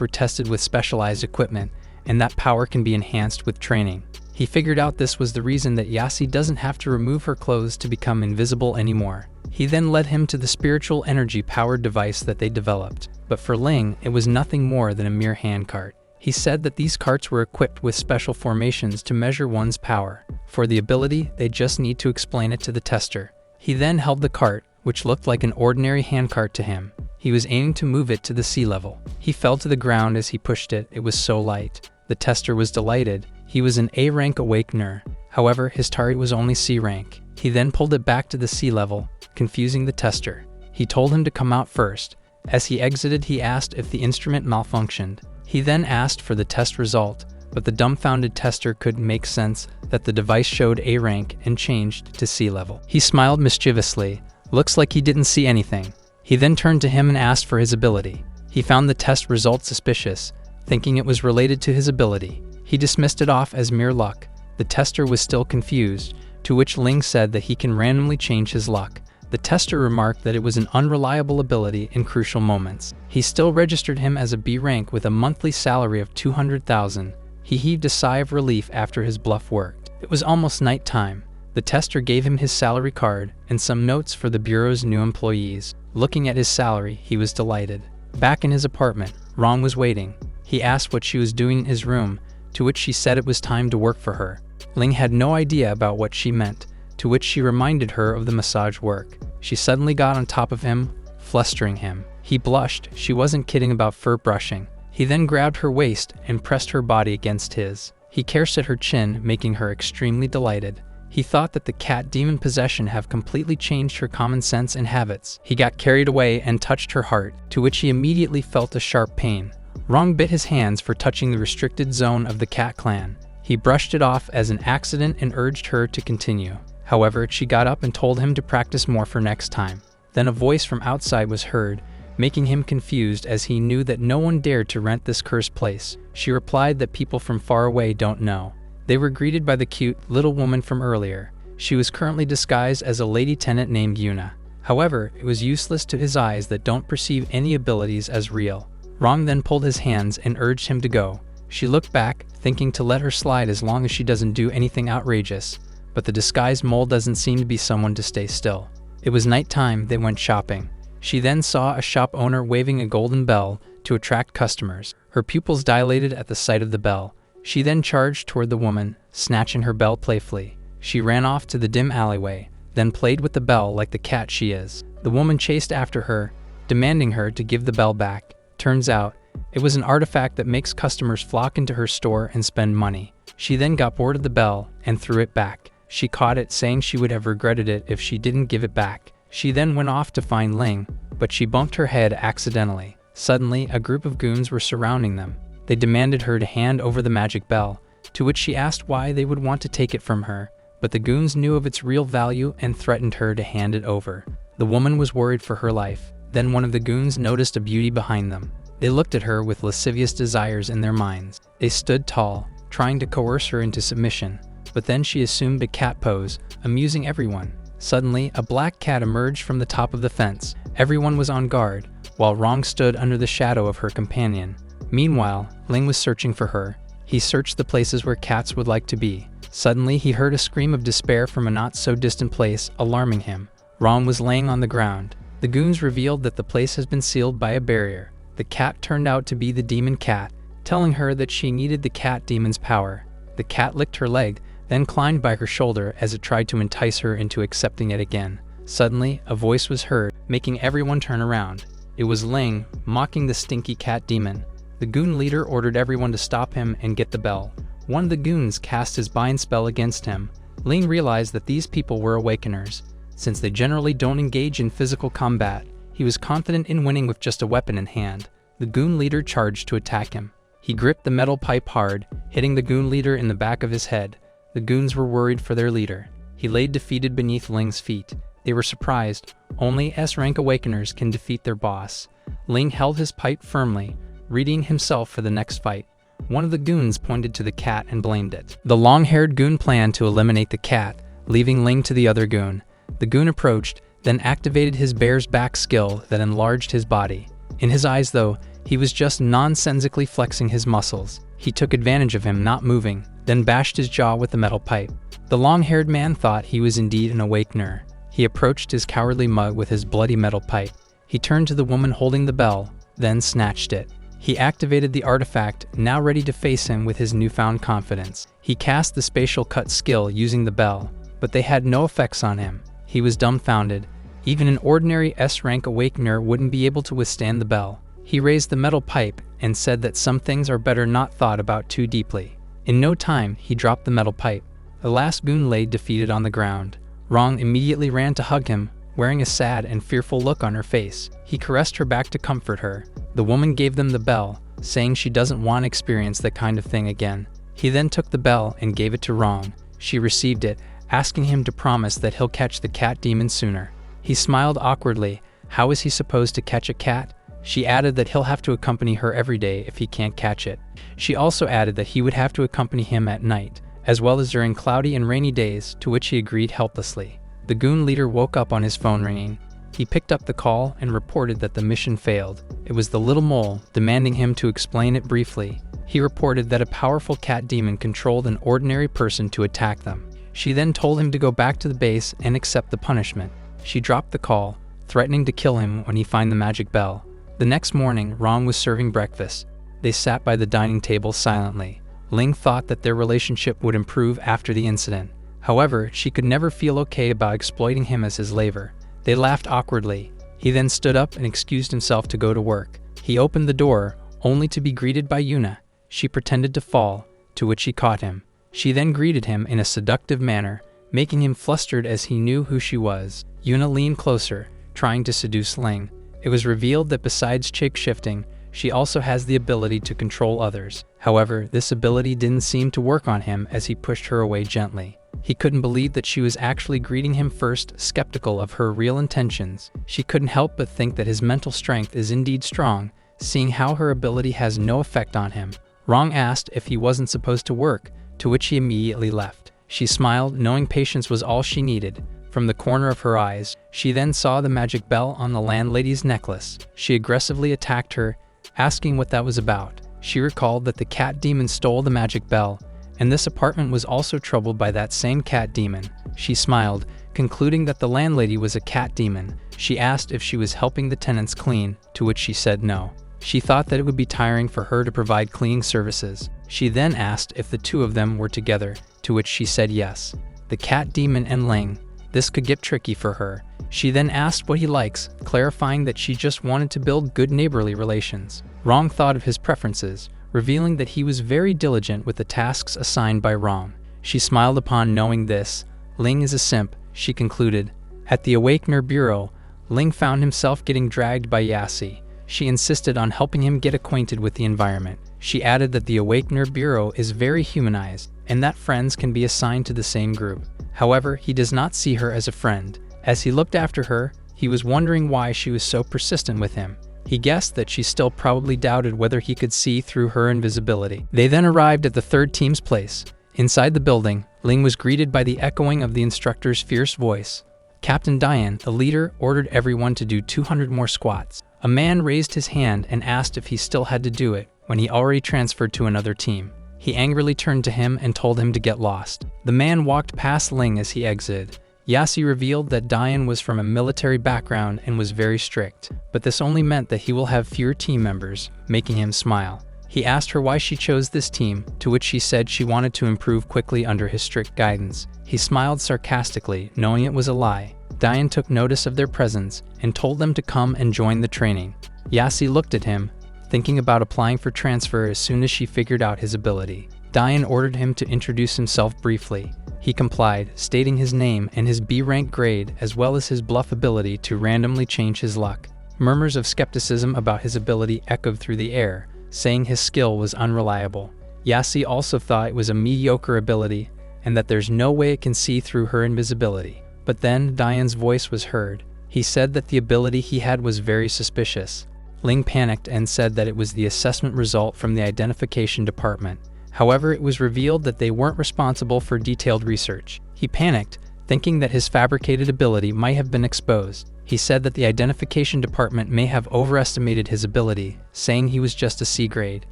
were tested with specialized equipment, and that power can be enhanced with training. He figured out this was the reason that Yasi doesn't have to remove her clothes to become invisible anymore. He then led him to the spiritual energy-powered device that they developed. But for Ling, it was nothing more than a mere handcart. He said that these carts were equipped with special formations to measure one's power. For the ability, they just need to explain it to the tester. He then held the cart, which looked like an ordinary handcart to him. He was aiming to move it to the sea level. He fell to the ground as he pushed it. It was so light. The tester was delighted. He was an A-rank awakener. However, his target was only C rank. He then pulled it back to the sea level, confusing the tester. He told him to come out first. As he exited, he asked if the instrument malfunctioned. He then asked for the test result, but the dumbfounded tester couldn't make sense that the device showed A rank and changed to C level. He smiled mischievously. Looks like he didn't see anything. He then turned to him and asked for his ability. He found the test result suspicious, thinking it was related to his ability. He dismissed it off as mere luck. The tester was still confused, to which Ling said that he can randomly change his luck. The tester remarked that it was an unreliable ability in crucial moments. He still registered him as a B rank with a monthly salary of 200,000. He heaved a sigh of relief after his bluff worked. It was almost night time. The tester gave him his salary card and some notes for the bureau's new employees. Looking at his salary, he was delighted. Back in his apartment, Rong was waiting. He asked what she was doing in his room, to which she said it was time to work for her. Ling had no idea about what she meant, to which she reminded her of the massage work. She suddenly got on top of him, flustering him. He blushed. She wasn't kidding about fur brushing. He then grabbed her waist and pressed her body against his. He caressed at her chin, making her extremely delighted. He thought that the cat demon possession have completely changed her common sense and habits. He got carried away and touched her heart, to which he immediately felt a sharp pain. Rong bit his hands for touching the restricted zone of the cat clan. He brushed it off as an accident and urged her to continue. However, she got up and told him to practice more for next time. Then a voice from outside was heard, making him confused as he knew that no one dared to rent this cursed place. She replied that people from far away don't know. They were greeted by the cute little woman from earlier. She was currently disguised as a lady tenant named Yuna. However, it was useless to his eyes that don't perceive any abilities as real. Rong then pulled his hands and urged him to go. She looked back, thinking to let her slide as long as she doesn't do anything outrageous. But the disguised mole doesn't seem to be someone to stay still. It was nighttime. They went shopping. She then saw a shop owner waving a golden bell to attract customers. Her pupils dilated at the sight of the bell. She then charged toward the woman, snatching her bell playfully. She ran off to the dim alleyway, then played with the bell like the cat she is. The woman chased after her, demanding her to give the bell back. Turns out, it was an artifact that makes customers flock into her store and spend money. She then got bored of the bell and threw it back. She caught it, saying she would have regretted it if she didn't give it back. She then went off to find Ling, but she bumped her head accidentally. Suddenly, a group of goons were surrounding them. They demanded her to hand over the magic bell, to which she asked why they would want to take it from her, but the goons knew of its real value and threatened her to hand it over. The woman was worried for her life. Then one of the goons noticed a beauty behind them. They looked at her with lascivious desires in their minds. They stood tall, trying to coerce her into submission, but then she assumed a cat pose, amusing everyone. Suddenly, a black cat emerged from the top of the fence. Everyone was on guard, while Rong stood under the shadow of her companion. Meanwhile, Ling was searching for her. He searched the places where cats would like to be. Suddenly, he heard a scream of despair from a not-so-distant place, alarming him. Rong was laying on the ground. The goons revealed that the place has been sealed by a barrier. The cat turned out to be the demon cat, telling her that she needed the cat demon's power. The cat licked her leg, then climbed by her shoulder as it tried to entice her into accepting it again. Suddenly, a voice was heard, making everyone turn around. It was Ling, mocking the stinky cat demon. The goon leader ordered everyone to stop him and get the bell. One of the goons cast his bind spell against him. Ling realized that these people were awakeners. Since they generally don't engage in physical combat, he was confident in winning with just a weapon in hand. The goon leader charged to attack him. He gripped the metal pipe hard, hitting the goon leader in the back of his head. The goons were worried for their leader. He laid defeated beneath Ling's feet. They were surprised. Only S-rank awakeners can defeat their boss. Ling held his pipe firmly, readying himself for the next fight. One of the goons pointed to the cat and blamed it. The long-haired goon planned to eliminate the cat, leaving Ling to the other goon. The goon approached, then activated his bear's back skill that enlarged his body. In his eyes, though, he was just nonsensically flexing his muscles. He took advantage of him not moving, then bashed his jaw with the metal pipe. The long-haired man thought he was indeed an awakener. He approached his cowardly mug with his bloody metal pipe. He turned to the woman holding the bell, then snatched it. He activated the artifact, now ready to face him with his newfound confidence. He cast the spatial cut skill using the bell, but they had no effects on him. He was dumbfounded. Even an ordinary S-rank awakener wouldn't be able to withstand the bell. He raised the metal pipe and said that some things are better not thought about too deeply. In no time, he dropped the metal pipe. The last goon lay defeated on the ground. Rong immediately ran to hug him, wearing a sad and fearful look on her face. He caressed her back to comfort her. The woman gave them the bell, saying she doesn't want to experience that kind of thing again. He then took the bell and gave it to Rong. She received it, asking him to promise that he'll catch the cat demon sooner. He smiled awkwardly. How is he supposed to catch a cat? She added that he'll have to accompany her every day if he can't catch it. She also added that he would have to accompany him at night, as well as during cloudy and rainy days, to which he agreed helplessly. The goon leader woke up on his phone ringing. He picked up the call and reported that the mission failed. It was the little mole, demanding him to explain it briefly. He reported that a powerful cat demon controlled an ordinary person to attack them. She then told him to go back to the base and accept the punishment. She dropped the call, threatening to kill him when he found the magic bell. The next morning, Rong was serving breakfast. They sat by the dining table silently. Ling thought that their relationship would improve after the incident. However, she could never feel okay about exploiting him as his laver. They laughed awkwardly. He then stood up and excused himself to go to work. He opened the door, only to be greeted by Yuna. She pretended to fall, to which he caught him. She then greeted him in a seductive manner, making him flustered as he knew who she was. Yuna leaned closer, trying to seduce Ling. It was revealed that besides shape-shifting, she also has the ability to control others. However, this ability didn't seem to work on him as he pushed her away gently. He couldn't believe that she was actually greeting him first, skeptical of her real intentions. She couldn't help but think that his mental strength is indeed strong, seeing how her ability has no effect on him. Rong asked if he wasn't supposed to work, to which he immediately left. She smiled, knowing patience was all she needed. From the corner of her eyes, she then saw the magic bell on the landlady's necklace. She aggressively attacked her, asking what that was about. She recalled that the cat demon stole the magic bell, and this apartment was also troubled by that same cat demon. She smiled, concluding that the landlady was a cat demon. She asked if she was helping the tenants clean, to which she said no. She thought that it would be tiring for her to provide cleaning services. She then asked if the two of them were together, to which she said yes. The cat demon and Ling. This could get tricky for her. She then asked what he likes, clarifying that she just wanted to build good neighborly relations. Rong thought of his preferences, revealing that he was very diligent with the tasks assigned by Rong. She smiled upon knowing this. Ling is a simp, she concluded. At the Awakener Bureau, Ling found himself getting dragged by Yassi. She insisted on helping him get acquainted with the environment. She added that the Awakener Bureau is very humanized, and that friends can be assigned to the same group. However, he does not see her as a friend. As he looked after her, he was wondering why she was so persistent with him. He guessed that she still probably doubted whether he could see through her invisibility. They then arrived at the third team's place. Inside the building, Ling was greeted by the echoing of the instructor's fierce voice. Captain Diane, the leader, ordered everyone to do 200 more squats. A man raised his hand and asked if he still had to do it when he already transferred to another team. He angrily turned to him and told him to get lost. The man walked past Ling as he exited. Yassi revealed that Diane was from a military background and was very strict, but this only meant that he will have fewer team members, making him smile. He asked her why she chose this team, to which she said she wanted to improve quickly under his strict guidance. He smiled sarcastically, knowing it was a lie. Diane took notice of their presence and told them to come and join the training. Yassi looked at him, thinking about applying for transfer as soon as she figured out his ability. Diane ordered him to introduce himself briefly. He complied, stating his name and his B-rank grade as well as his bluff ability to randomly change his luck. Murmurs of skepticism about his ability echoed through the air, saying his skill was unreliable. Yassi also thought it was a mediocre ability and that there's no way it can see through her invisibility. But then Diane's voice was heard. He said that the ability he had was very suspicious. Ling panicked and said that it was the assessment result from the identification department. However, it was revealed that they weren't responsible for detailed research. He panicked, thinking that his fabricated ability might have been exposed. He said that the identification department may have overestimated his ability, saying he was just a C grade.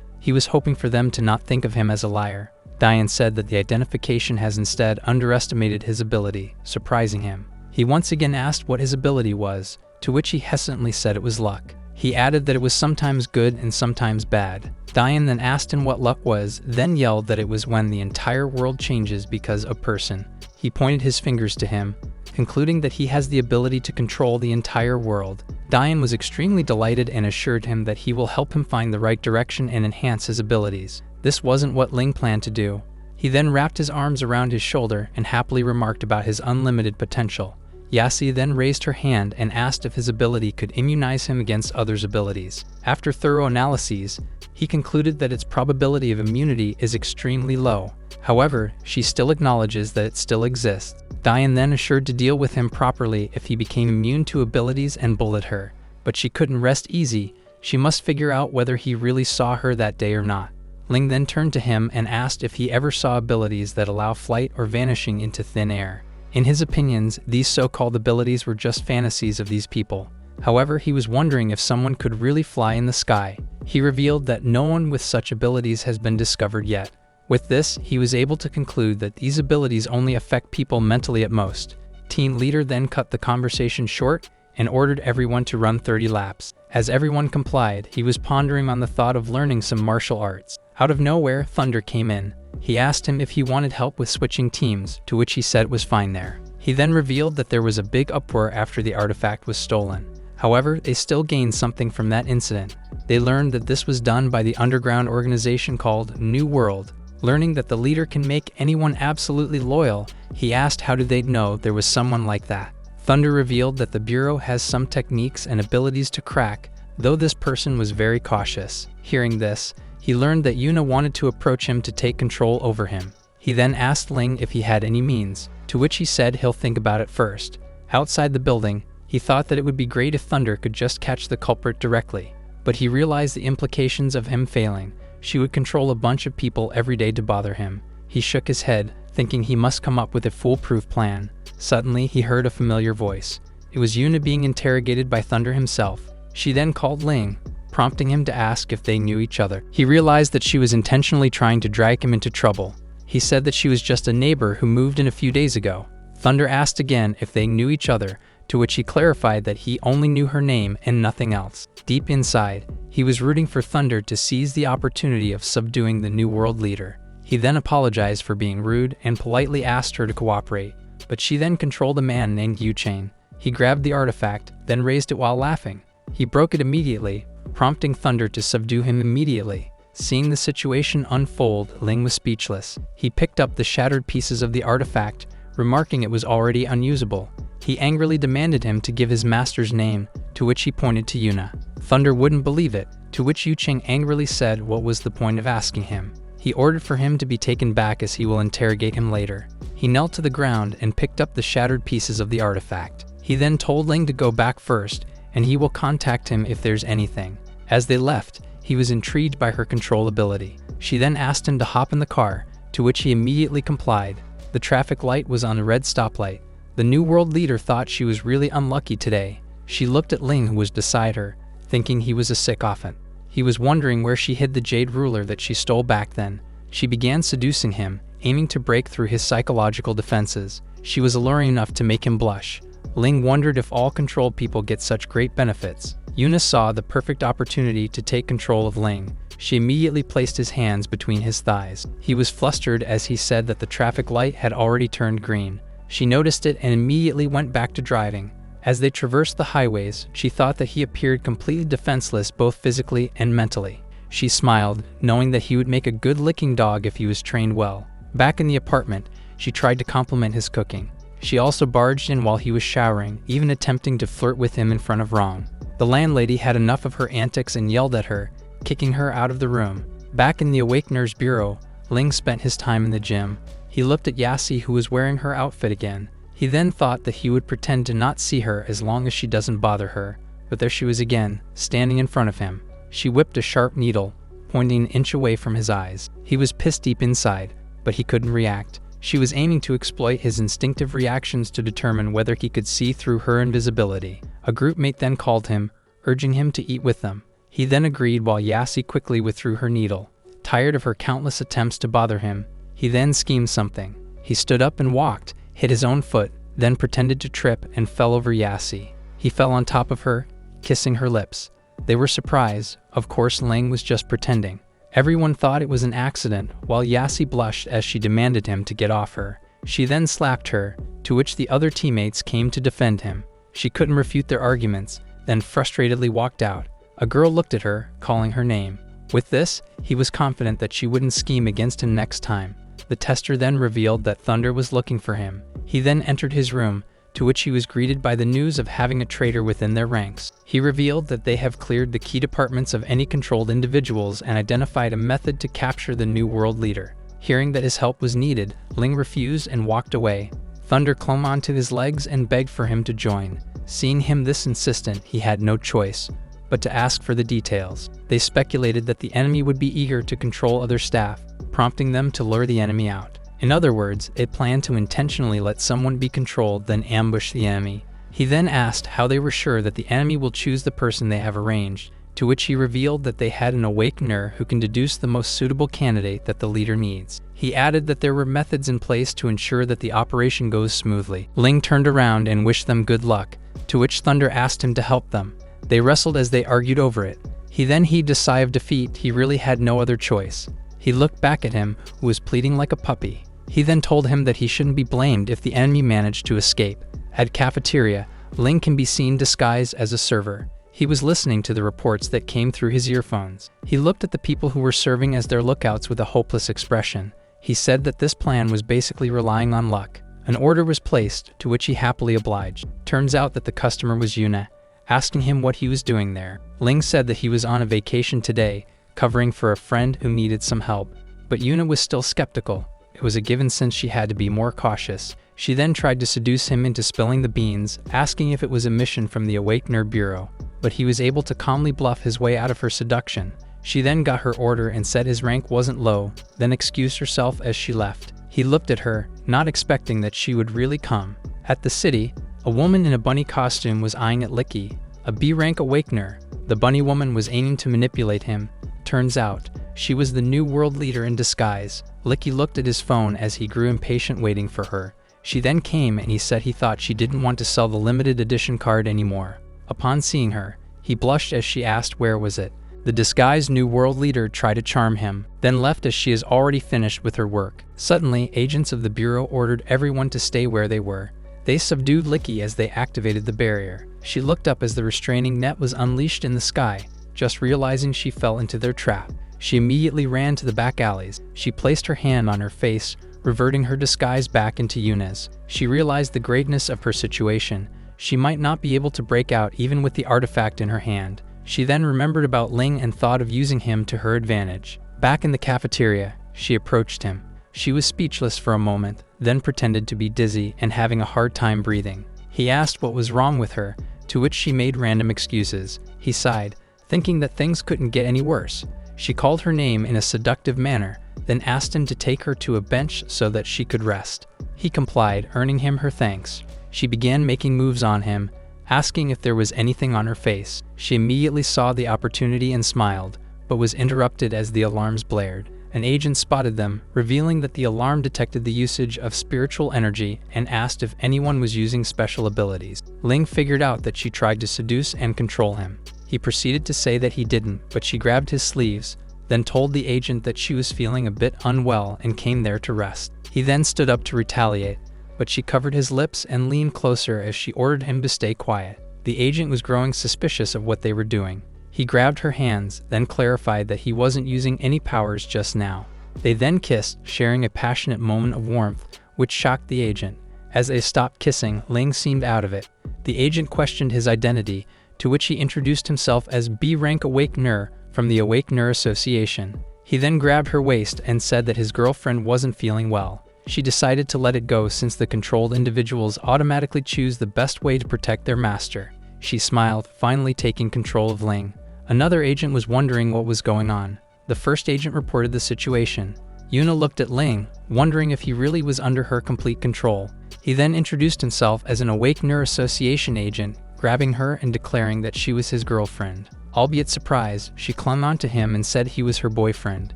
He was hoping for them to not think of him as a liar. Diane said that the identification has instead underestimated his ability, surprising him. He once again asked what his ability was, to which he hesitantly said it was luck. He added that it was sometimes good and sometimes bad. Diane then asked him what luck was, then yelled that it was when the entire world changes because a person. He pointed his fingers to him, concluding that he has the ability to control the entire world. Diane was extremely delighted and assured him that he will help him find the right direction and enhance his abilities. This wasn't what Ling planned to do. He then wrapped his arms around his shoulder and happily remarked about his unlimited potential. Yasi then raised her hand and asked if his ability could immunize him against others' abilities. After thorough analyses, he concluded that its probability of immunity is extremely low. However, she still acknowledges that it still exists. Diane then assured to deal with him properly if he became immune to abilities and bullied her. But she couldn't rest easy. She must figure out whether he really saw her that day or not. Ling then turned to him and asked if he ever saw abilities that allow flight or vanishing into thin air. In his opinions, these so-called abilities were just fantasies of these people. However, he was wondering if someone could really fly in the sky. He revealed that no one with such abilities has been discovered yet. With this, he was able to conclude that these abilities only affect people mentally at most. Team leader then cut the conversation short and ordered everyone to run 30 laps. As everyone complied, he was pondering on the thought of learning some martial arts. Out of nowhere, Thunder came in. He asked him if he wanted help with switching teams, to which he said it was fine there. He then revealed that there was a big uproar after the artifact was stolen. However, they still gained something from that incident. They learned that this was done by the underground organization called New World. Learning that the leader can make anyone absolutely loyal, he asked how did they know there was someone like that. Thunder revealed that the Bureau has some techniques and abilities to crack, though this person was very cautious. Hearing this, he learned that Yuna wanted to approach him to take control over him. He then asked Ling if he had any means, to which he said he'll think about it first. Outside the building, he thought that it would be great if Thunder could just catch the culprit directly, but he realized the implications of him failing. She would control a bunch of people every day to bother him. He shook his head, thinking he must come up with a foolproof plan. Suddenly, he heard a familiar voice. It was Yuna being interrogated by Thunder himself. She then called Ling, prompting him to ask if they knew each other. He realized that she was intentionally trying to drag him into trouble. He said that she was just a neighbor who moved in a few days ago. Thunder asked again if they knew each other, to which he clarified that he only knew her name and nothing else. Deep inside, he was rooting for Thunder to seize the opportunity of subduing the New World leader. He then apologized for being rude and politely asked her to cooperate, but she then controlled a man named Yu-Chain. He grabbed the artifact, then raised it while laughing. He broke it immediately, prompting Thunder to subdue him immediately. Seeing the situation unfold, Ling was speechless. He picked up the shattered pieces of the artifact, remarking it was already unusable. He angrily demanded him to give his master's name, to which he pointed to Yuna. Thunder wouldn't believe it, to which Yu-Cheng angrily said what was the point of asking him. He ordered for him to be taken back as he will interrogate him later. He knelt to the ground and picked up the shattered pieces of the artifact. He then told Ling to go back first, and he will contact him if there's anything. As they left, he was intrigued by her control ability. She then asked him to hop in the car, to which he immediately complied. The traffic light was on a red stoplight. The New World leader thought she was really unlucky today. She looked at Ling, who was beside her, thinking he was a sycophant. He was wondering where she hid the jade ruler that she stole back then. She began seducing him, aiming to break through his psychological defenses. She was alluring enough to make him blush. Ling wondered if all controlled people get such great benefits. Yuna saw the perfect opportunity to take control of Ling. She immediately placed his hands between his thighs. He was flustered as he said that the traffic light had already turned green. She noticed it and immediately went back to driving. As they traversed the highways, she thought that he appeared completely defenseless both physically and mentally. She smiled, knowing that he would make a good licking dog if he was trained well. Back in the apartment, she tried to compliment his cooking. She also barged in while he was showering, even attempting to flirt with him in front of Rong. The landlady had enough of her antics and yelled at her, kicking her out of the room. Back in the Awakener's bureau, Ling spent his time in the gym. He looked at Yasi, who was wearing her outfit again. He then thought that he would pretend to not see her as long as she doesn't bother her, but there she was again, standing in front of him. She whipped a sharp needle, pointing an inch away from his eyes. He was pissed deep inside, but he couldn't react. She was aiming to exploit his instinctive reactions to determine whether he could see through her invisibility. A group mate then called him, urging him to eat with them. He then agreed while Yassi quickly withdrew her needle. Tired of her countless attempts to bother him, he then schemed something. He stood up and walked, hit his own foot, then pretended to trip and fell over Yassi. He fell on top of her, kissing her lips. They were surprised. Of course, Ling was just pretending. Everyone thought it was an accident, while Yassi blushed as she demanded him to get off her. She then slapped her, to which the other teammates came to defend him. She couldn't refute their arguments, then frustratedly walked out. A girl looked at her, calling her name. With this, he was confident that she wouldn't scheme against him next time. The tester then revealed that Thunder was looking for him. He then entered his room, to which he was greeted by the news of having a traitor within their ranks. He revealed that they have cleared the key departments of any controlled individuals and identified a method to capture the new world leader. Hearing that his help was needed, Ling refused and walked away. Thunder clung onto his legs and begged for him to join. Seeing him this insistent, he had no choice but to ask for the details. They speculated that the enemy would be eager to control other staff, prompting them to lure the enemy out. In other words, it planned to intentionally let someone be controlled, then ambush the enemy. He then asked how they were sure that the enemy will choose the person they have arranged, to which he revealed that they had an awakener who can deduce the most suitable candidate that the leader needs. He added that there were methods in place to ensure that the operation goes smoothly. Ling turned around and wished them good luck, to which Thunder asked him to help them. They wrestled as they argued over it. He then heaved a sigh of defeat. He really had no other choice. He looked back at him, who was pleading like a puppy. He then told him that he shouldn't be blamed if the enemy managed to escape. At cafeteria, Ling can be seen disguised as a server. He was listening to the reports that came through his earphones. He looked at the people who were serving as their lookouts with a hopeless expression. He said that this plan was basically relying on luck. An order was placed, to which he happily obliged. Turns out that the customer was Yuna, asking him what he was doing there. Ling said that he was on a vacation today, covering for a friend who needed some help. But Yuna was still skeptical. It was a given since she had to be more cautious. She then tried to seduce him into spilling the beans, asking if it was a mission from the Awakener Bureau. But he was able to calmly bluff his way out of her seduction. She then got her order and said his rank wasn't low, then excused herself as she left. He looked at her, not expecting that she would really come. At the city, a woman in a bunny costume was eyeing at Licky, a B-rank Awakener. The bunny woman was aiming to manipulate him. Turns out, she was the new world leader in disguise. Licky looked at his phone as he grew impatient waiting for her. She then came and he said he thought she didn't want to sell the limited edition card anymore. Upon seeing her, he blushed as she asked where was it. The disguised new world leader tried to charm him, then left as she is already finished with her work. Suddenly, agents of the Bureau ordered everyone to stay where they were. They subdued Licky as they activated the barrier. She looked up as the restraining net was unleashed in the sky, just realizing she fell into their trap. She immediately ran to the back alleys. She placed her hand on her face, reverting her disguise back into Yuna's. She realized the greatness of her situation. She might not be able to break out even with the artifact in her hand. She then remembered about Ling and thought of using him to her advantage. Back in the cafeteria, she approached him. She was speechless for a moment, then pretended to be dizzy and having a hard time breathing. He asked what was wrong with her, to which she made random excuses. He sighed, thinking that things couldn't get any worse. She called her name in a seductive manner, then asked him to take her to a bench so that she could rest. He complied, earning him her thanks. She began making moves on him, asking if there was anything on her face. She immediately saw the opportunity and smiled, but was interrupted as the alarms blared. An agent spotted them, revealing that the alarm detected the usage of spiritual energy and asked if anyone was using special abilities. Ling figured out that she tried to seduce and control him. He proceeded to say that he didn't, but she grabbed his sleeves, then told the agent that she was feeling a bit unwell and came there to rest. He then stood up to retaliate, but she covered his lips and leaned closer as she ordered him to stay quiet. The agent was growing suspicious of what they were doing. He grabbed her hands, then clarified that he wasn't using any powers just now. They then kissed, sharing a passionate moment of warmth, which shocked the agent. As they stopped kissing, Ling seemed out of it. The agent questioned his identity, to which he introduced himself as B-rank Awakener from the Awakener Association. He then grabbed her waist and said that his girlfriend wasn't feeling well. She decided to let it go since the controlled individuals automatically choose the best way to protect their master. She smiled, finally taking control of Ling. Another agent was wondering what was going on. The first agent reported the situation. Yuna looked at Ling, wondering if he really was under her complete control. He then introduced himself as an Awakener Association agent, grabbing her and declaring that she was his girlfriend. Albeit surprised, she clung onto him and said he was her boyfriend.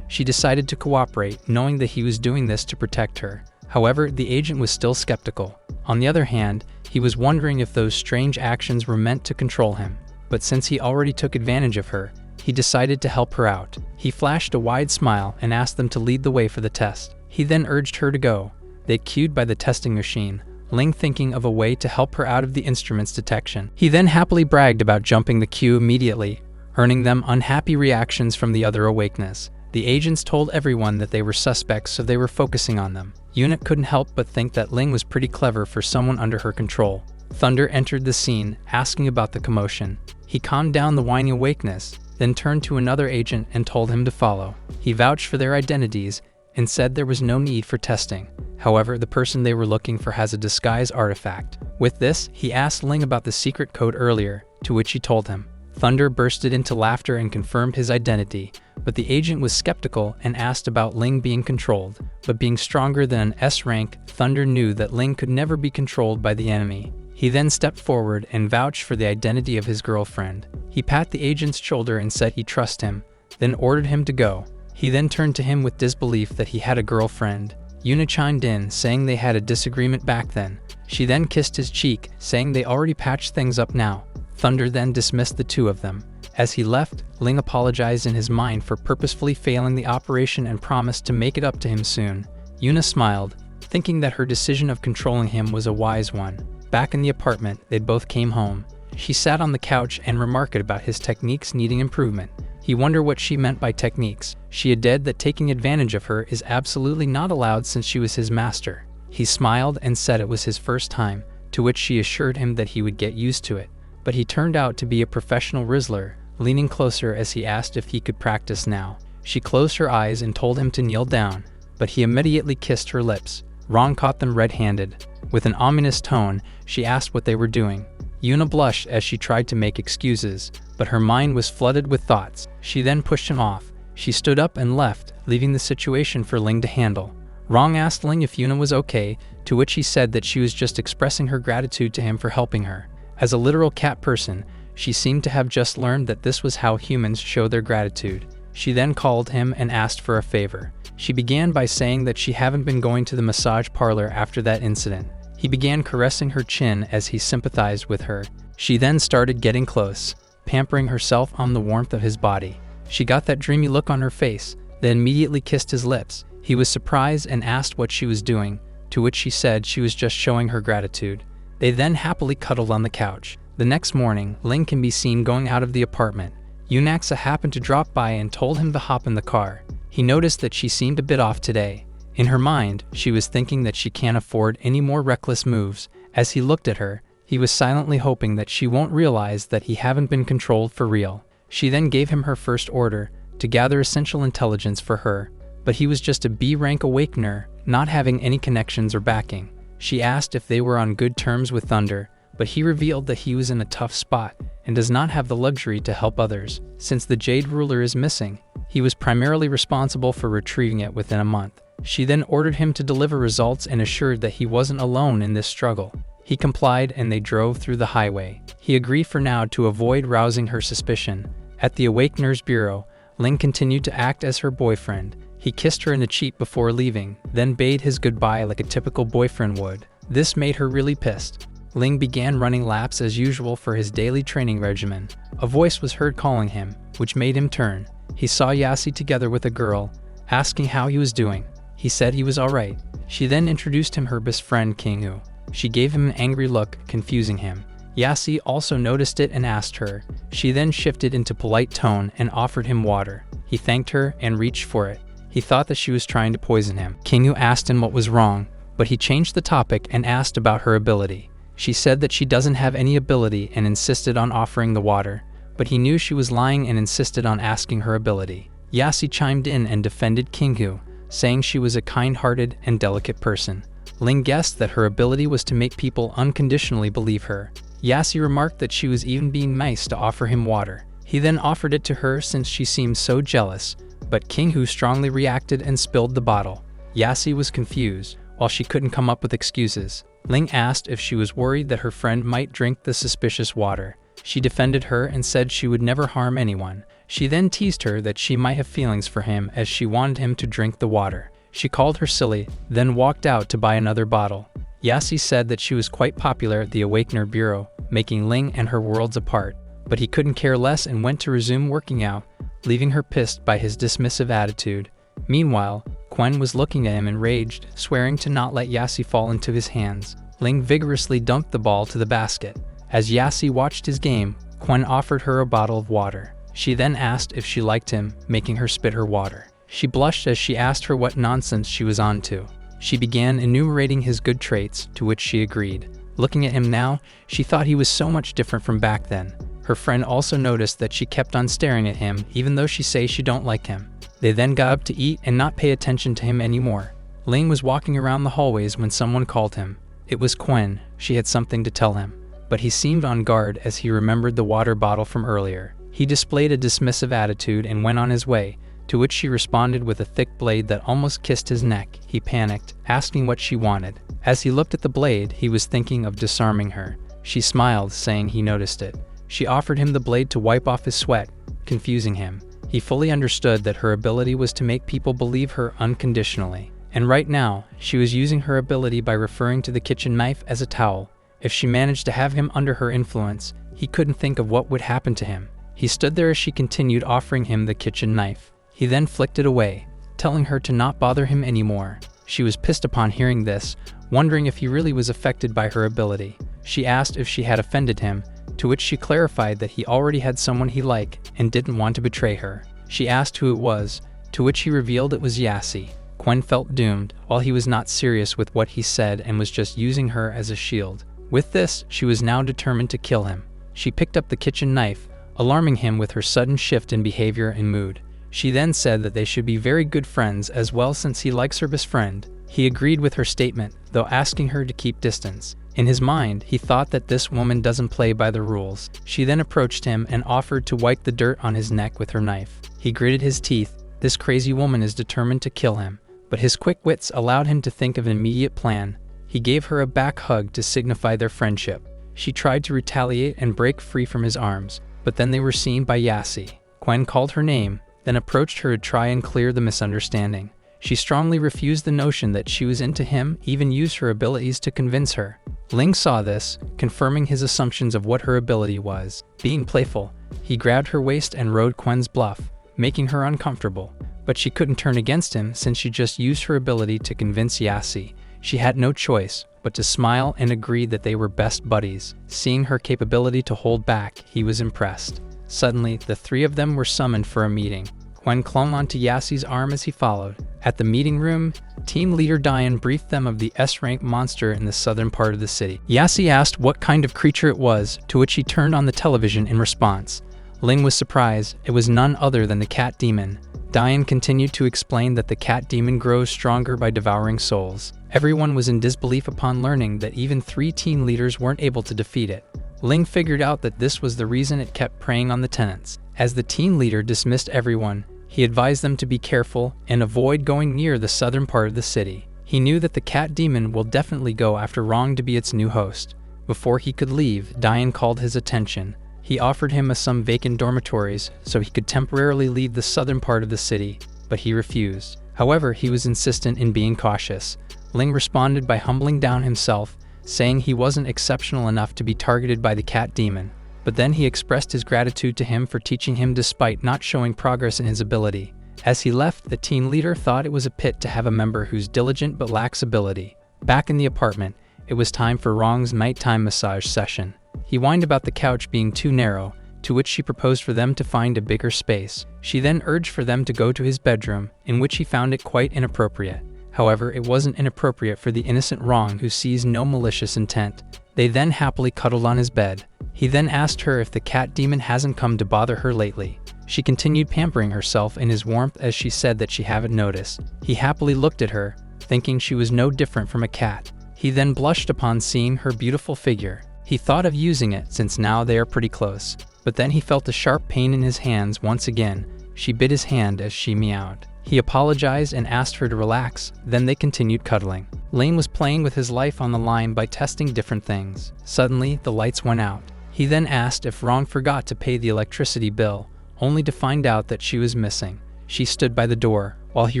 She decided to cooperate, knowing that he was doing this to protect her. However, the agent was still skeptical. On the other hand, he was wondering if those strange actions were meant to control him. But since he already took advantage of her, he decided to help her out. He flashed a wide smile and asked them to lead the way for the test. He then urged her to go. They queued by the testing machine, Ling thinking of a way to help her out of the instrument's detection. He then happily bragged about jumping the queue immediately, earning them unhappy reactions from the other Awakeners. The agents told everyone that they were suspects, so they were focusing on them. Yuna couldn't help but think that Ling was pretty clever for someone under her control. Thunder entered the scene, asking about the commotion. He calmed down the whiny Awakeness, then turned to another agent and told him to follow. He vouched for their identities and said there was no need for testing. However, the person they were looking for has a disguise artifact. With this, he asked Ling about the secret code earlier, to which he told him. Thunder bursted into laughter and confirmed his identity, but the agent was skeptical and asked about Ling being controlled. But being stronger than an S rank, Thunder knew that Ling could never be controlled by the enemy. He then stepped forward and vouched for the identity of his girlfriend. He pat the agent's shoulder and said he trusts him, then ordered him to go. He then turned to him with disbelief that he had a girlfriend. Yuna chimed in, saying they had a disagreement back then. She then kissed his cheek, saying they already patched things up now. Thunder then dismissed the two of them. As he left, Ling apologized in his mind for purposefully failing the operation and promised to make it up to him soon. Yuna smiled, thinking that her decision of controlling him was a wise one. Back in the apartment, they both came home. She sat on the couch and remarked about his techniques needing improvement. He wondered what she meant by techniques. She added that taking advantage of her is absolutely not allowed since she was his master. He smiled and said it was his first time, to which she assured him that he would get used to it. But he turned out to be a professional Rizzler, leaning closer as he asked if he could practice now. She closed her eyes and told him to kneel down, but he immediately kissed her lips. Ron caught them red-handed. With an ominous tone, she asked what they were doing. Yuna blushed as she tried to make excuses, but her mind was flooded with thoughts. She then pushed him off. She stood up and left, leaving the situation for Ling to handle. Rong asked Ling if Yuna was okay, to which he said that she was just expressing her gratitude to him for helping her. As a literal cat person, she seemed to have just learned that this was how humans show their gratitude. She then called him and asked for a favor. She began by saying that she hadn't been going to the massage parlor after that incident. He began caressing her chin as he sympathized with her. She then started getting close, pampering herself on the warmth of his body. She got that dreamy look on her face, then immediately kissed his lips. He was surprised and asked what she was doing, to which she said she was just showing her gratitude. They then happily cuddled on the couch. The next morning, Ling can be seen going out of the apartment. Yunaxa happened to drop by and told him to hop in the car. He noticed that she seemed a bit off today. In her mind, she was thinking that she can't afford any more reckless moves. As he looked at her, he was silently hoping that she won't realize that he haven't been controlled for real. She then gave him her first order, to gather essential intelligence for her, but he was just a B-rank Awakener, not having any connections or backing. She asked if they were on good terms with Thunder, but he revealed that he was in a tough spot and does not have the luxury to help others. Since the Jade Ruler is missing, he was primarily responsible for retrieving it within a month. She then ordered him to deliver results and assured that he wasn't alone in this struggle. He complied and they drove through the highway. He agreed for now to avoid rousing her suspicion. At the Awakener's Bureau, Ling continued to act as her boyfriend. He kissed her in the cheek before leaving, then bade his goodbye like a typical boyfriend would. This made her really pissed. Ling began running laps as usual for his daily training regimen. A voice was heard calling him, which made him turn. He saw Yasi together with a girl, asking how he was doing. He said he was alright. She then introduced him her best friend Kingu. She gave him an angry look, confusing him. Yasi also noticed it and asked her. She then shifted into polite tone and offered him water. He thanked her and reached for it. He thought that she was trying to poison him. Kingu asked him what was wrong, but he changed the topic and asked about her ability. She said that she doesn't have any ability and insisted on offering the water, but he knew she was lying and insisted on asking her ability. Yasi chimed in and defended Kingu, saying she was a kind-hearted and delicate person. Ling guessed that her ability was to make people unconditionally believe her. Yasi remarked that she was even being nice to offer him water. He then offered it to her since she seemed so jealous, but King Hu strongly reacted and spilled the bottle. Yassi was confused. While she couldn't come up with excuses, Ling asked if she was worried that her friend might drink the suspicious water. She defended her and said she would never harm anyone. She then teased her that she might have feelings for him as she wanted him to drink the water. She called her silly, then walked out to buy another bottle. Yassi said that she was quite popular at the Awakener Bureau, making Ling and her worlds apart. But he couldn't care less and went to resume working out, leaving her pissed by his dismissive attitude. Meanwhile, Quen was looking at him enraged, swearing to not let Yassi fall into his hands. Ling vigorously dunked the ball to the basket. As Yassi watched his game, Quen offered her a bottle of water. She then asked if she liked him, making her spit her water. She blushed as she asked her what nonsense she was on to. She began enumerating his good traits, to which she agreed. Looking at him now, she thought he was so much different from back then. Her friend also noticed that she kept on staring at him, even though she say she don't like him. They then got up to eat and not pay attention to him anymore. Ling was walking around the hallways when someone called him. It was Quen. She had something to tell him. But he seemed on guard as he remembered the water bottle from earlier. He displayed a dismissive attitude and went on his way, to which she responded with a thick blade that almost kissed his neck. He panicked, asking what she wanted. As he looked at the blade, he was thinking of disarming her. She smiled, saying he noticed it. She offered him the blade to wipe off his sweat, confusing him. He fully understood that her ability was to make people believe her unconditionally. And right now, she was using her ability by referring to the kitchen knife as a towel. If she managed to have him under her influence, he couldn't think of what would happen to him. He stood there as she continued offering him the kitchen knife. He then flicked it away, telling her to not bother him anymore. She was pissed upon hearing this, wondering if he really was affected by her ability. She asked if she had offended him, to which she clarified that he already had someone he liked and didn't want to betray her. She asked who it was, to which he revealed it was Yassi. Quen felt doomed, while he was not serious with what he said and was just using her as a shield. With this, she was now determined to kill him. She picked up the kitchen knife, alarming him with her sudden shift in behavior and mood. She then said that they should be very good friends as well since he likes her best friend. He agreed with her statement, though asking her to keep distance. In his mind, he thought that this woman doesn't play by the rules. She then approached him and offered to wipe the dirt on his neck with her knife. He gritted his teeth. This crazy woman is determined to kill him. But his quick wits allowed him to think of an immediate plan. He gave her a back hug to signify their friendship. She tried to retaliate and break free from his arms, but then they were seen by Yassi. Quen called her name, then approached her to try and clear the misunderstanding. She strongly refused the notion that she was into him, even used her abilities to convince her. Ling saw this, confirming his assumptions of what her ability was. Being playful, he grabbed her waist and rode Quen's bluff, making her uncomfortable. But she couldn't turn against him since she just used her ability to convince Yassi. She had no choice but to smile and agree that they were best buddies. Seeing her capability to hold back, he was impressed. Suddenly, the three of them were summoned for a meeting. Quen clung onto Yassi's arm as he followed. At the meeting room, team leader Diane briefed them of the S-rank monster in the southern part of the city. Yassi asked what kind of creature it was, to which he turned on the television in response. Ling was surprised. It was none other than the cat demon. Diane continued to explain that the cat demon grows stronger by devouring souls. Everyone was in disbelief upon learning that even 3 team leaders weren't able to defeat it. Ling figured out that this was the reason it kept preying on the tenants. As the team leader dismissed everyone, he advised them to be careful and avoid going near the southern part of the city. He knew that the cat demon will definitely go after Rong to be its new host. Before he could leave, Diane called his attention. He offered him some vacant dormitories so he could temporarily leave the southern part of the city, but he refused. However, he was insistent in being cautious. Ling responded by humbling down himself, saying he wasn't exceptional enough to be targeted by the cat demon. But then he expressed his gratitude to him for teaching him despite not showing progress in his ability. As he left, the team leader thought it was a pit to have a member who's diligent but lacks ability. Back in the apartment, it was time for Rong's nighttime massage session. He whined about the couch being too narrow, to which she proposed for them to find a bigger space. She then urged for them to go to his bedroom, in which he found it quite inappropriate. However, it wasn't inappropriate for the innocent Rong who sees no malicious intent. They then happily cuddled on his bed. He then asked her if the cat demon hasn't come to bother her lately. She continued pampering herself in his warmth as she said that she hadn't noticed. He happily looked at her, thinking she was no different from a cat. He then blushed upon seeing her beautiful figure. He thought of using it since now they are pretty close. But then he felt a sharp pain in his hands once again. She bit his hand as she meowed. He apologized and asked her to relax, then they continued cuddling. Ling was playing with his life on the line by testing different things. Suddenly, the lights went out. He then asked if Rong forgot to pay the electricity bill, only to find out that she was missing. She stood by the door, while he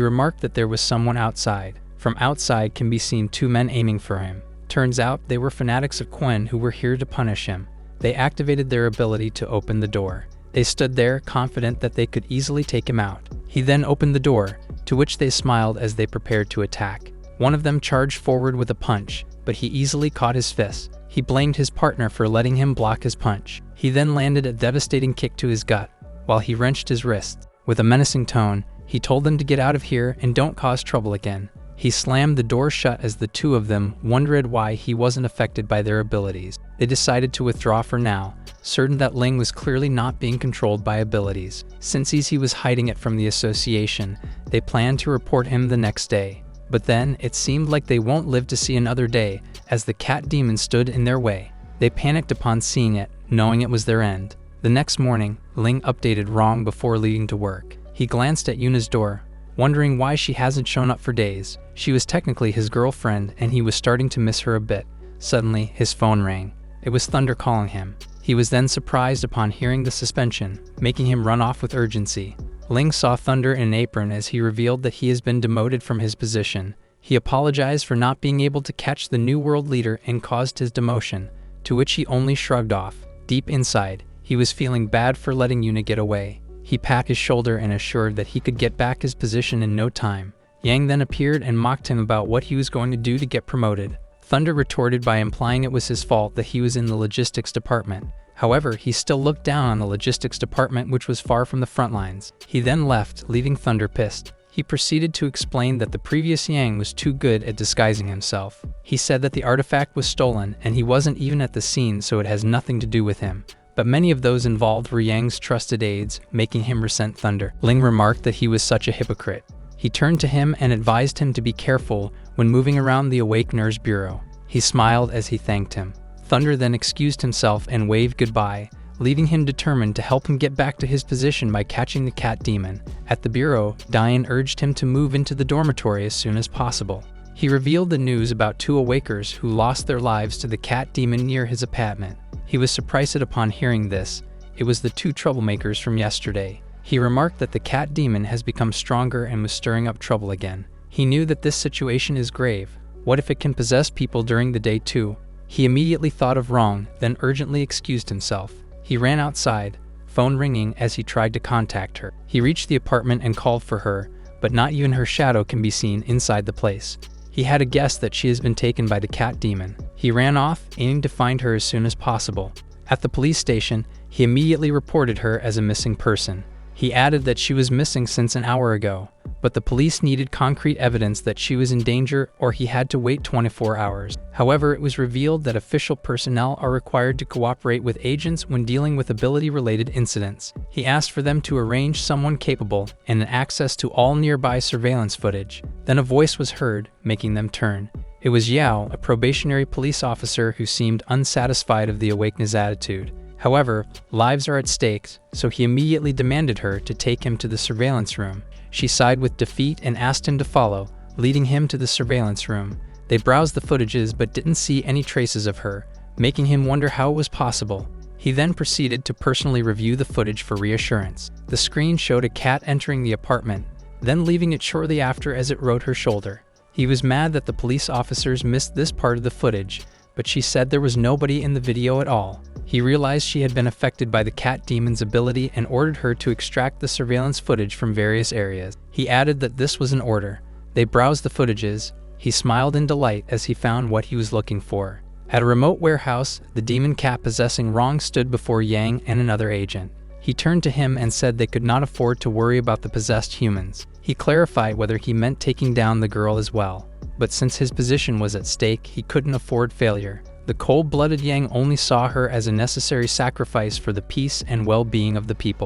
remarked that there was someone outside. From outside can be seen two men aiming for him. Turns out they were fanatics of Quen who were here to punish him. They activated their ability to open the door. They stood there, confident that they could easily take him out. He then opened the door, to which they smiled as they prepared to attack. One of them charged forward with a punch, but he easily caught his fist. He blamed his partner for letting him block his punch. He then landed a devastating kick to his gut, while he wrenched his wrist. With a menacing tone, he told them to get out of here and don't cause trouble again. He slammed the door shut as the two of them wondered why he wasn't affected by their abilities. They decided to withdraw for now, certain that Ling was clearly not being controlled by abilities. Since he was hiding it from the association, they planned to report him the next day. But then, it seemed like they won't live to see another day, as the cat demon stood in their way. They panicked upon seeing it, knowing it was their end. The next morning, Ling updated Rong before leaving to work. He glanced at Yuna's door, wondering why she hasn't shown up for days. She was technically his girlfriend, and he was starting to miss her a bit. Suddenly, his phone rang. It was Thunder calling him. He was then surprised upon hearing the suspension, making him run off with urgency. Ling saw Thunder in an apron as he revealed that he has been demoted from his position. He apologized for not being able to catch the new world leader and caused his demotion, to which he only shrugged off. Deep inside, he was feeling bad for letting Yuna get away. He pat his shoulder and assured that he could get back his position in no time. Yang then appeared and mocked him about what he was going to do to get promoted. Thunder retorted by implying it was his fault that he was in the logistics department. However, he still looked down on the logistics department, which was far from the front lines. He then left, leaving Thunder pissed. He proceeded to explain that the previous Yang was too good at disguising himself. He said that the artifact was stolen and he wasn't even at the scene, so it has nothing to do with him. But many of those involved were Yang's trusted aides, making him resent Thunder. Ling remarked that he was such a hypocrite. He turned to him and advised him to be careful when moving around the Awakener's bureau. He smiled as he thanked him. Thunder then excused himself and waved goodbye, leaving him determined to help him get back to his position by catching the cat demon. At the bureau, Diane urged him to move into the dormitory as soon as possible. He revealed the news about two Awakers who lost their lives to the cat demon near his apartment. He was surprised upon hearing this. It was the two troublemakers from yesterday. He remarked that the cat demon has become stronger and was stirring up trouble again. He knew that this situation is grave. What if it can possess people during the day too? He immediately thought of Rong, then urgently excused himself. He ran outside, phone ringing as he tried to contact her. He reached the apartment and called for her, but not even her shadow can be seen inside the place. He had a guess that she has been taken by the cat demon. He ran off, aiming to find her as soon as possible. At the police station, he immediately reported her as a missing person. He added that she was missing since an hour ago, but the police needed concrete evidence that she was in danger or he had to wait 24 hours. However, it was revealed that official personnel are required to cooperate with agents when dealing with ability-related incidents. He asked for them to arrange someone capable and access to all nearby surveillance footage. Then a voice was heard, making them turn. It was Yao, a probationary police officer who seemed unsatisfied of the Awakeness attitude. However, lives are at stake, so he immediately demanded her to take him to the surveillance room. She sighed with defeat and asked him to follow, leading him to the surveillance room. They browsed the footages but didn't see any traces of her, making him wonder how it was possible. He then proceeded to personally review the footage for reassurance. The screen showed a cat entering the apartment, then leaving it shortly after as it rode her shoulder. He was mad that the police officers missed this part of the footage, but she said there was nobody in the video at all. He realized she had been affected by the cat demon's ability and ordered her to extract the surveillance footage from various areas. He added that this was an order. They browsed the footages. He smiled in delight as he found what he was looking for. At a remote warehouse, the demon cat possessing Rong stood before Yang and another agent. He turned to him and said they could not afford to worry about the possessed humans. He clarified whether he meant taking down the girl as well, but since his position was at stake, he couldn't afford failure. The cold-blooded Yang only saw her as a necessary sacrifice for the peace and well-being of the people.